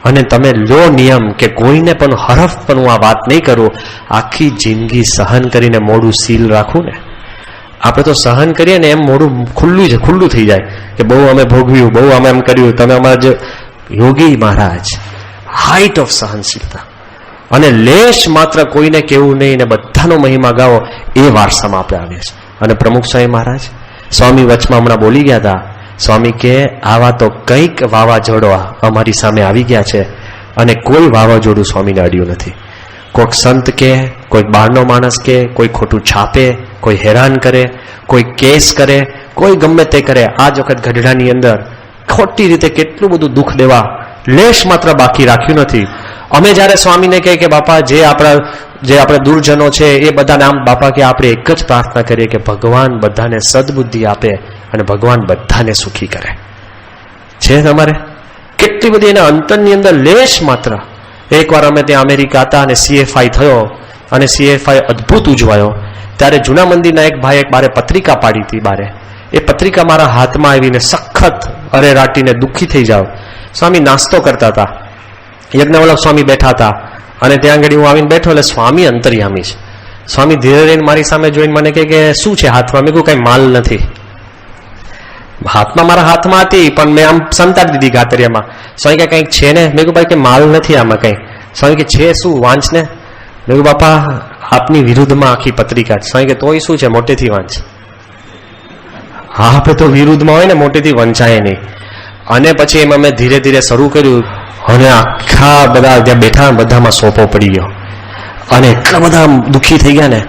અને તમે લો નિયમ કે કોઈને પણ હરફ પણ હું આ વાત નહીં કરું. આખી જિંદગી સહન કરીને મોઢું સીલ રાખવું ને, આપણે તો સહન કરીએ ને એમ મોઢું ખુલ્લું થઈ જાય કે બહુ અમે ભોગવ્યું, બહુ અમે એમ કર્યું. તમે અમારા જે યોગી મહારાજ, હાઈટ ઓફ સહનશીલતા, અને લેશ માત્ર કોઈને કેવું નહીં ને બધાનો મહિમા ગાવો, એ વારસામાં આપણે આવીએ છીએ. અને પ્રમુખ સ્વામી મહારાજ, સ્વામી વચમાં હમણાં બોલી ગયા હતા. સ્વામી કે આવા તો કંઈક વાવાઝોડા અમારી સામે આવી ગયા છે, અને કોઈ વાવાઝોડું સ્વામીને અડ્યું નથી. કોઈક સંત કે, કોઈક બહારનો માણસ કે, કોઈ ખોટું છાપે, કોઈ હેરાન કરે, કોઈ કેસ કરે, કોઈ ગમે તે કરે. આ જ વખત ગઢડાની અંદર ખોટી રીતે કેટલું બધું દુઃખ દેવા લેશ માત્ર બાકી રાખ્યું નથી. અમે જયારે સ્વામીને કહે કે બાપા જે આપણા દુર્જનો છે એ બધા નામ, બાપા કે આપણે એક જ પ્રાર્થના કરીએ કે ભગવાન બધાને સદબુદ્ધિ આપે અને ભગવાન બધાને સુખી કરે. છે તમારે કેટલી બધી એના અંતરની અંદર લેશ માત્ર. એકવાર અમે ત્યાં અમેરિકા હતા અને CFI થયો, અને CFI અદભુત ઉજવાયો. ત્યારે જૂના મંદિરના એક ભાઈ એક બારે પત્રિકા પાડી હતી. બારે એ પત્રિકા મારા હાથમાં આવીને સખત અરેરાટીને દુઃખી થઈ જાવ. સ્વામી નાસ્તો કરતા હતા, યજ્ઞવલ્લભ સ્વામી બેઠા હતા, અને ત્યાં આગળ હું આવીને બેઠો એટલે સ્વામી અંતર્યામી છે. સ્વામી ધીરે રહીને મારી સામે જોઈને મને કહે કે શું છે હાથમાં? મેં કહ્યું કઈ માલ નથી. હાથમાં મારા હાથમાં હતી પણ મેં આમ સંતાડી દીધી ગાતરિયામાં. સ્વામી કે કંઈક છે ને? મેં કહ્યું ભાઈ કે માલ નથી આમાં કંઈ. સ્વામી કે છે શું? વાંચ ને. મેં કહ્યું બાપા આપની વિરુદ્ધમાં આખી પત્રિકા. સ્વામી કે તોય શું છે, મોટેથી વાંચ. હા, આપણે તો વિરુદ્ધમાં હોય ને મોટેથી વંચાય નહીં. અને પછી એમાં મેં ધીરે ધીરે શરૂ કર્યું અને આખા બધા ત્યાં બેઠા બધામાં સોપો પડી ગયો અને એટલા બધા દુઃખી થઈ ગયા ને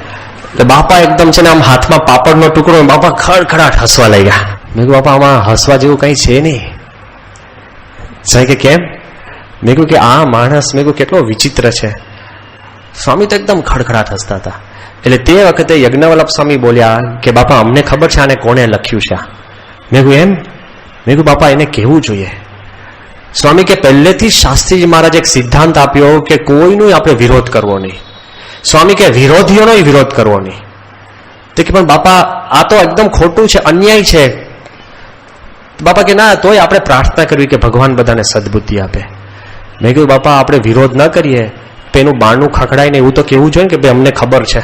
એટલે બાપા એકદમ છે ને આમ હાથમાં પાપડનો ટુકડો, બાપા ખડખડાટ હસવા લાગ્યા. મેં કહ્યું બાપા આમાં હસવા જેવું કઈ છે નહીં. સાહેબ કે કેમ? મેં કહ્યું કે આ માણસ મેં કહ્યું કેટલો વિચિત્ર છે. સ્વામી તો એકદમ ખડખડાટ હસતા હતા. એટલે તે વખતે યજ્ઞવલ્લભ સ્વામી બોલ્યા કે બાપા અમને ખબર છે આને કોને લખ્યું છે. મેં કહ્યું એમ? મેં કહ્યું બાપા એને કહેવું જોઈએ. સ્વામી કે પહેલેથી શાસ્ત્રીજી મહારાજ એક સિદ્ધાંત આપ્યો કે કોઈનો આપણે વિરોધ કરવો નહીં. સ્વામી કે વિરોધીઓનો વિરોધ કરવો નહીં. તો કે પણ બાપા આ તો એકદમ ખોટું છે, અન્યાય છે. બાપા કે ના, તોય આપણે પ્રાર્થના કરવી કે ભગવાન બધાને સદબુદ્ધિ આપે. મેં કહ્યું બાપા આપણે વિરોધ ન કરીએ, પેલું બારણું ખખડાય ને એવું તો કેવું જોઈએ ને કે ભાઈ અમને ખબર છે.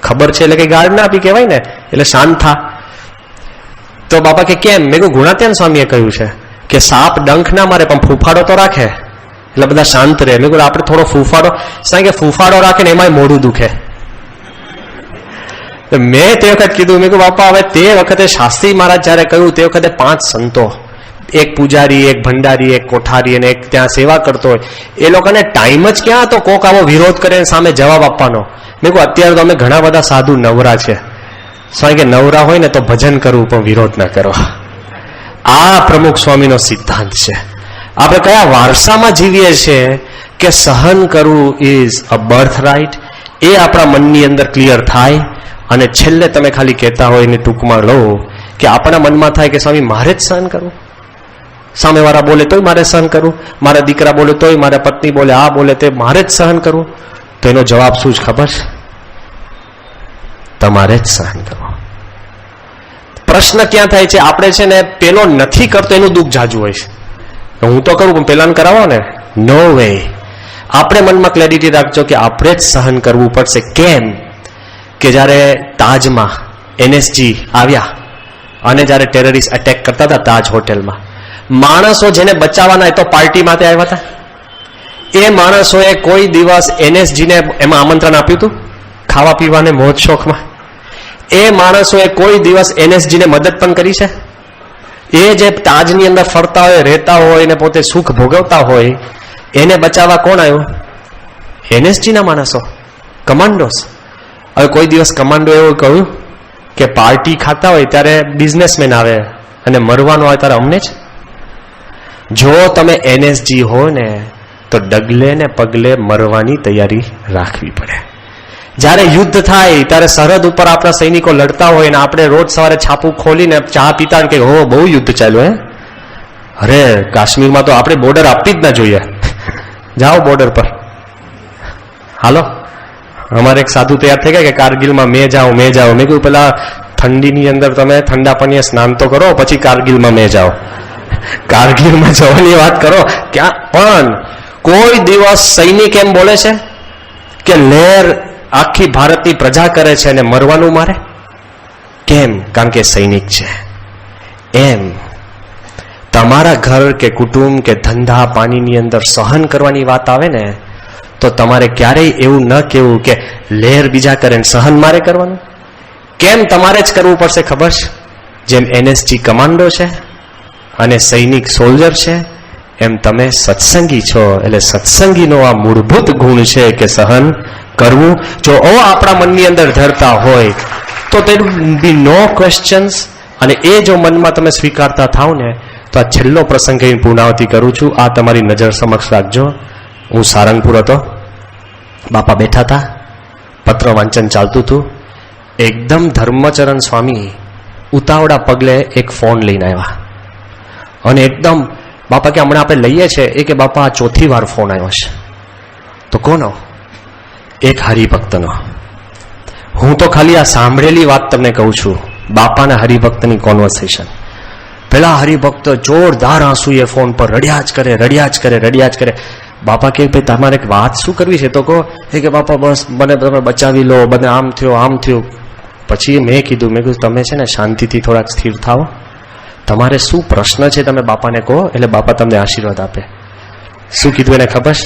ખબર છે એટલે કઈ ગાળ ના આપી કહેવાય ને, એટલે શાંત થા. તો બાપા કે કેમ? મેં કહ્યું ગુણાત્યાન સ્વામીએ કહ્યું છે કે સાપ ડંખ ના મારે પણ ફૂફાડો તો રાખે એટલે બધા શાંત રહે. મેં કહ્યું આપણે થોડો ફૂફાડો, કારણ કે ફૂફાડો રાખે ને એમાંય મોઢું દુખે. મેં તે વખત કીધું, મેં કહ્યું બાપા હવે તે વખતે શાસ્ત્રી મહારાજ જયારે કહ્યું તે વખતે 5 સંતો, એક પૂજારી, એક ભંડારી, એક કોઠારી અને એક ત્યાં સેવા કરતો હોય, એ લોકોને ટાઈમ જ ક્યાં હતો કોક આવો વિરોધ કરે સામે જવાબ આપવાનો. મેં કહ્યું અત્યારે તો અમે ઘણા બધા સાધુ નવરા છે. સ્વામી કે નવરા હોય ને તો ભજન કરવું પણ વિરોધ ના કરો. આ પ્રમુખ સ્વામીનો સિદ્ધાંત છે. આપણે કયા વારસામાં જીવીએ છીએ કે સહન કરવું ઇઝ અ બર્થ રાઇટ, એ આપણા મનની અંદર ક્લિયર થાય. અને છેલ્લે તમે ખાલી કહેતા હોય ને ટૂંકમાં લો કે આપણા મનમાં થાય કે સ્વામી મારે જ સહન કરવું, સામેવાળા બોલે તોય મારે સહન કરવું, મારા દીકરા બોલે તોય, મારા પત્ની બોલે આ બોલે તે મારે જ સહન કરવું. તો એનો જવાબ શું જ ખબર છે? તમારે જ સહન કરવું. પ્રશ્ન ક્યાં થાય છે? આપણે છે ને પેલો નથી કરતો એનું દુઃખ જાજુ હોય છે. હું તો કરું પણ પેલાને કરાવો ને, નો વે. આપણે મનમાં ક્લેરિટી રાખજો કે આપણે જ સહન કરવું પડશે. કેમ કે જયારે તાજમાં NSG આવ્યા અને જયારે ટેરરિસ્ટ એટેક કરતા હતા તાજ હોટેલમાં, માણસો જેને બચાવવાના એ તો પાર્ટી માટે આવ્યા હતા. એ માણસોએ કોઈ દિવસ NSG ને એમાં આમંત્રણ આપ્યું હતું ખાવા પીવાને મોજ શોખમાં? એ માણસોએ કોઈ દિવસ NSG ને મદદ પણ કરી છે? એ જે તાજની અંદર ફરતા હોય, રહેતા હોય ને પોતે સુખ ભોગવતા હોય, એને બચાવવા કોણ આવ્યું? NSG ના માણસો, કમાન્ડોસ. હવે કોઈ દિવસ કમાન્ડો એવું કહ્યું કે પાર્ટી ખાતા હોય ત્યારે બિઝનેસમેન આવે અને મરવાનું આવે ત્યારે અમને જ? જો તમે NSG હો ને તો ડગલે ને પગલે મરવાની તૈયારી રાખવી પડે. જયારે યુદ્ધ થાય ત્યારે સરહદ ઉપર આપણા સૈનિકો લડતા હોય ને આપણે રોજ સવારે છાપું ખોલીને ચા પીતા કે હો બહુ યુદ્ધ ચાલ્યું. અરે કાશ્મીરમાં તો આપણે બોર્ડર આપવી જ ના જોઈએ. જાઓ બોર્ડર પર, હાલો. અમારે એક સાધુ તૈયાર થઈ ગયા કે કારગિલમાં મેં જાઉં. મેં કહ્યું પેલા ઠંડીની અંદર તમે ઠંડા પાણીએ સ્નાન તો કરો, પછી કારગિલમાં મેં જાઓ. કારગિલમાં જવાની વાત કરો ક્યાં? પણ કોઈ દિવસ સૈનિક એમ બોલે છે કે લહેર આખી ભારતની પ્રજા કરે છે અને મરવાનું મારે? કેમ? કારણ કે સૈનિક છે. એમ તમારા ઘર કે કુટુંબ કે ધંધા પાણીની અંદર સહન કરવાની વાત આવે ને તો તમારે ક્યારેય એવું ન કહેવું કે લહેર બીજા કરે ને સહન મારે કરવાનું. કેમ તમારે જ કરવું પડશે ખબર છે? જેમ NSG કમાન્ડો છે અને સૈનિક સોલ્જર છે, એમ તમે સત્સંગી છો. એટલે સત્સંગીનો આ મૂળભૂત ગુણ છે કે સહન કરવું. જો આપણા મનની અંદર ધરતા હોય તો there will be no questions. અને એ જો મનમાં તમે સ્વીકારતા થાવ ને તો આ છેલ્લો પ્રસંગ હું પૂર્ણાવતી કરું છું. આ તમારી નજર સમક્ષ રાખજો. હું સારંગપુર હતો, બાપા બેઠા હતા, પત્ર વાંચન ચાલતું હતું. એકદમ ધર્મચરણ સ્વામી ઉતાવળા પગલે એક ફોન લઈને આવ્યા અને એકદમ બાપા કે હમણાં આપણે લઈએ છીએ. એ કે બાપા આ 4થી વાર ફોન આવ્યો છે. તો કોનો? એક હરિભક્તનો. હું તો ખાલી આ સાંભળેલી વાત તમને કહું છું, બાપાના હરિભક્તની કોન્વર્સેશન. પેલા હરિભક્ત જોરદાર આંસુએ ફોન પર રડ્યા જ કરે. બાપા કે ભાઈ તમારે એક વાત શું કરવી છે? તો કહો. એ કે બાપા બસ મને તમે બચાવી લો, મને આમ થયું. પછી મેં કીધું તમે છે ને શાંતિથી થોડાક સ્થિર થાઓ, તમારે શું પ્રશ્ન છે તમે બાપાને કહો, એટલે બાપા તમને આશીર્વાદ આપે. શું કીધું એને ખબર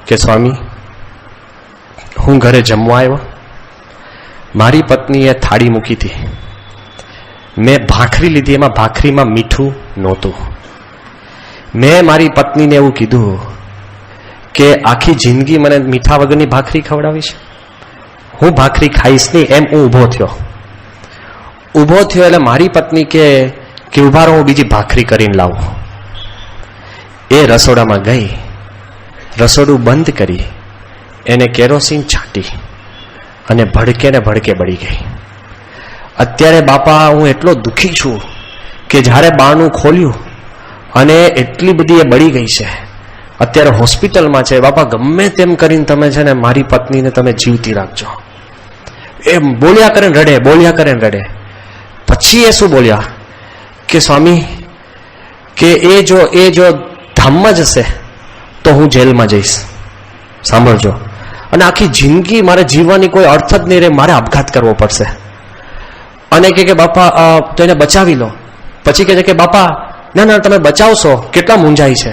કે સ્વામી હું ઘરે જમવા આવ્યો, મારી પત્નીએ થાળી મૂકી હતી મેં ભાખરી લીધી, એમાં ભાખરીમાં મીઠું નહોતું. મેં મારી પત્નીને એવું કીધું કે આખી જિંદગી મને મીઠા વગરની ભાખરી ખવડાવીશ, હું ભાખરી ખાઈશ નહીં. એમ હું ઊભો થયો એટલે મારી પત્ની કે ઉભા રહો, હું બીજી ભાખરી કરીને લાવું. એ રસોડામાં ગઈ, રસોડું બંધ કરી, એને કેરોસીન છાંટી અને ભડકે ને ભડકે બળી ગઈ. અત્યારે બાપા હું એટલો દુઃખી છું કે જ્યારે બારણું ખોલ્યું અને એટલી બધી એ બળી ગઈ છે, અત્યારે હોસ્પિટલમાં છે. બાપા ગમે તેમ કરીને તમે છે ને મારી પત્નીને તમે જીવતી રાખજો. એ બોલ્યા કરે ને રડે. પછી એ શું બોલ્યા કે સ્વામી કે એ જો ધામમાં જશે તો હું જેલમાં જઈશ. સાંભળજો. અને આખી જિંદગી મારે જીવવાની કોઈ અર્થ જ નહીં રહે, મારે આપઘાત કરવો પડશે. અને કે બાપા તો એને બચાવી લો. પછી કહે છે કે બાપા ના તમે બચાવશો, કેટલા મૂંઝાય છે.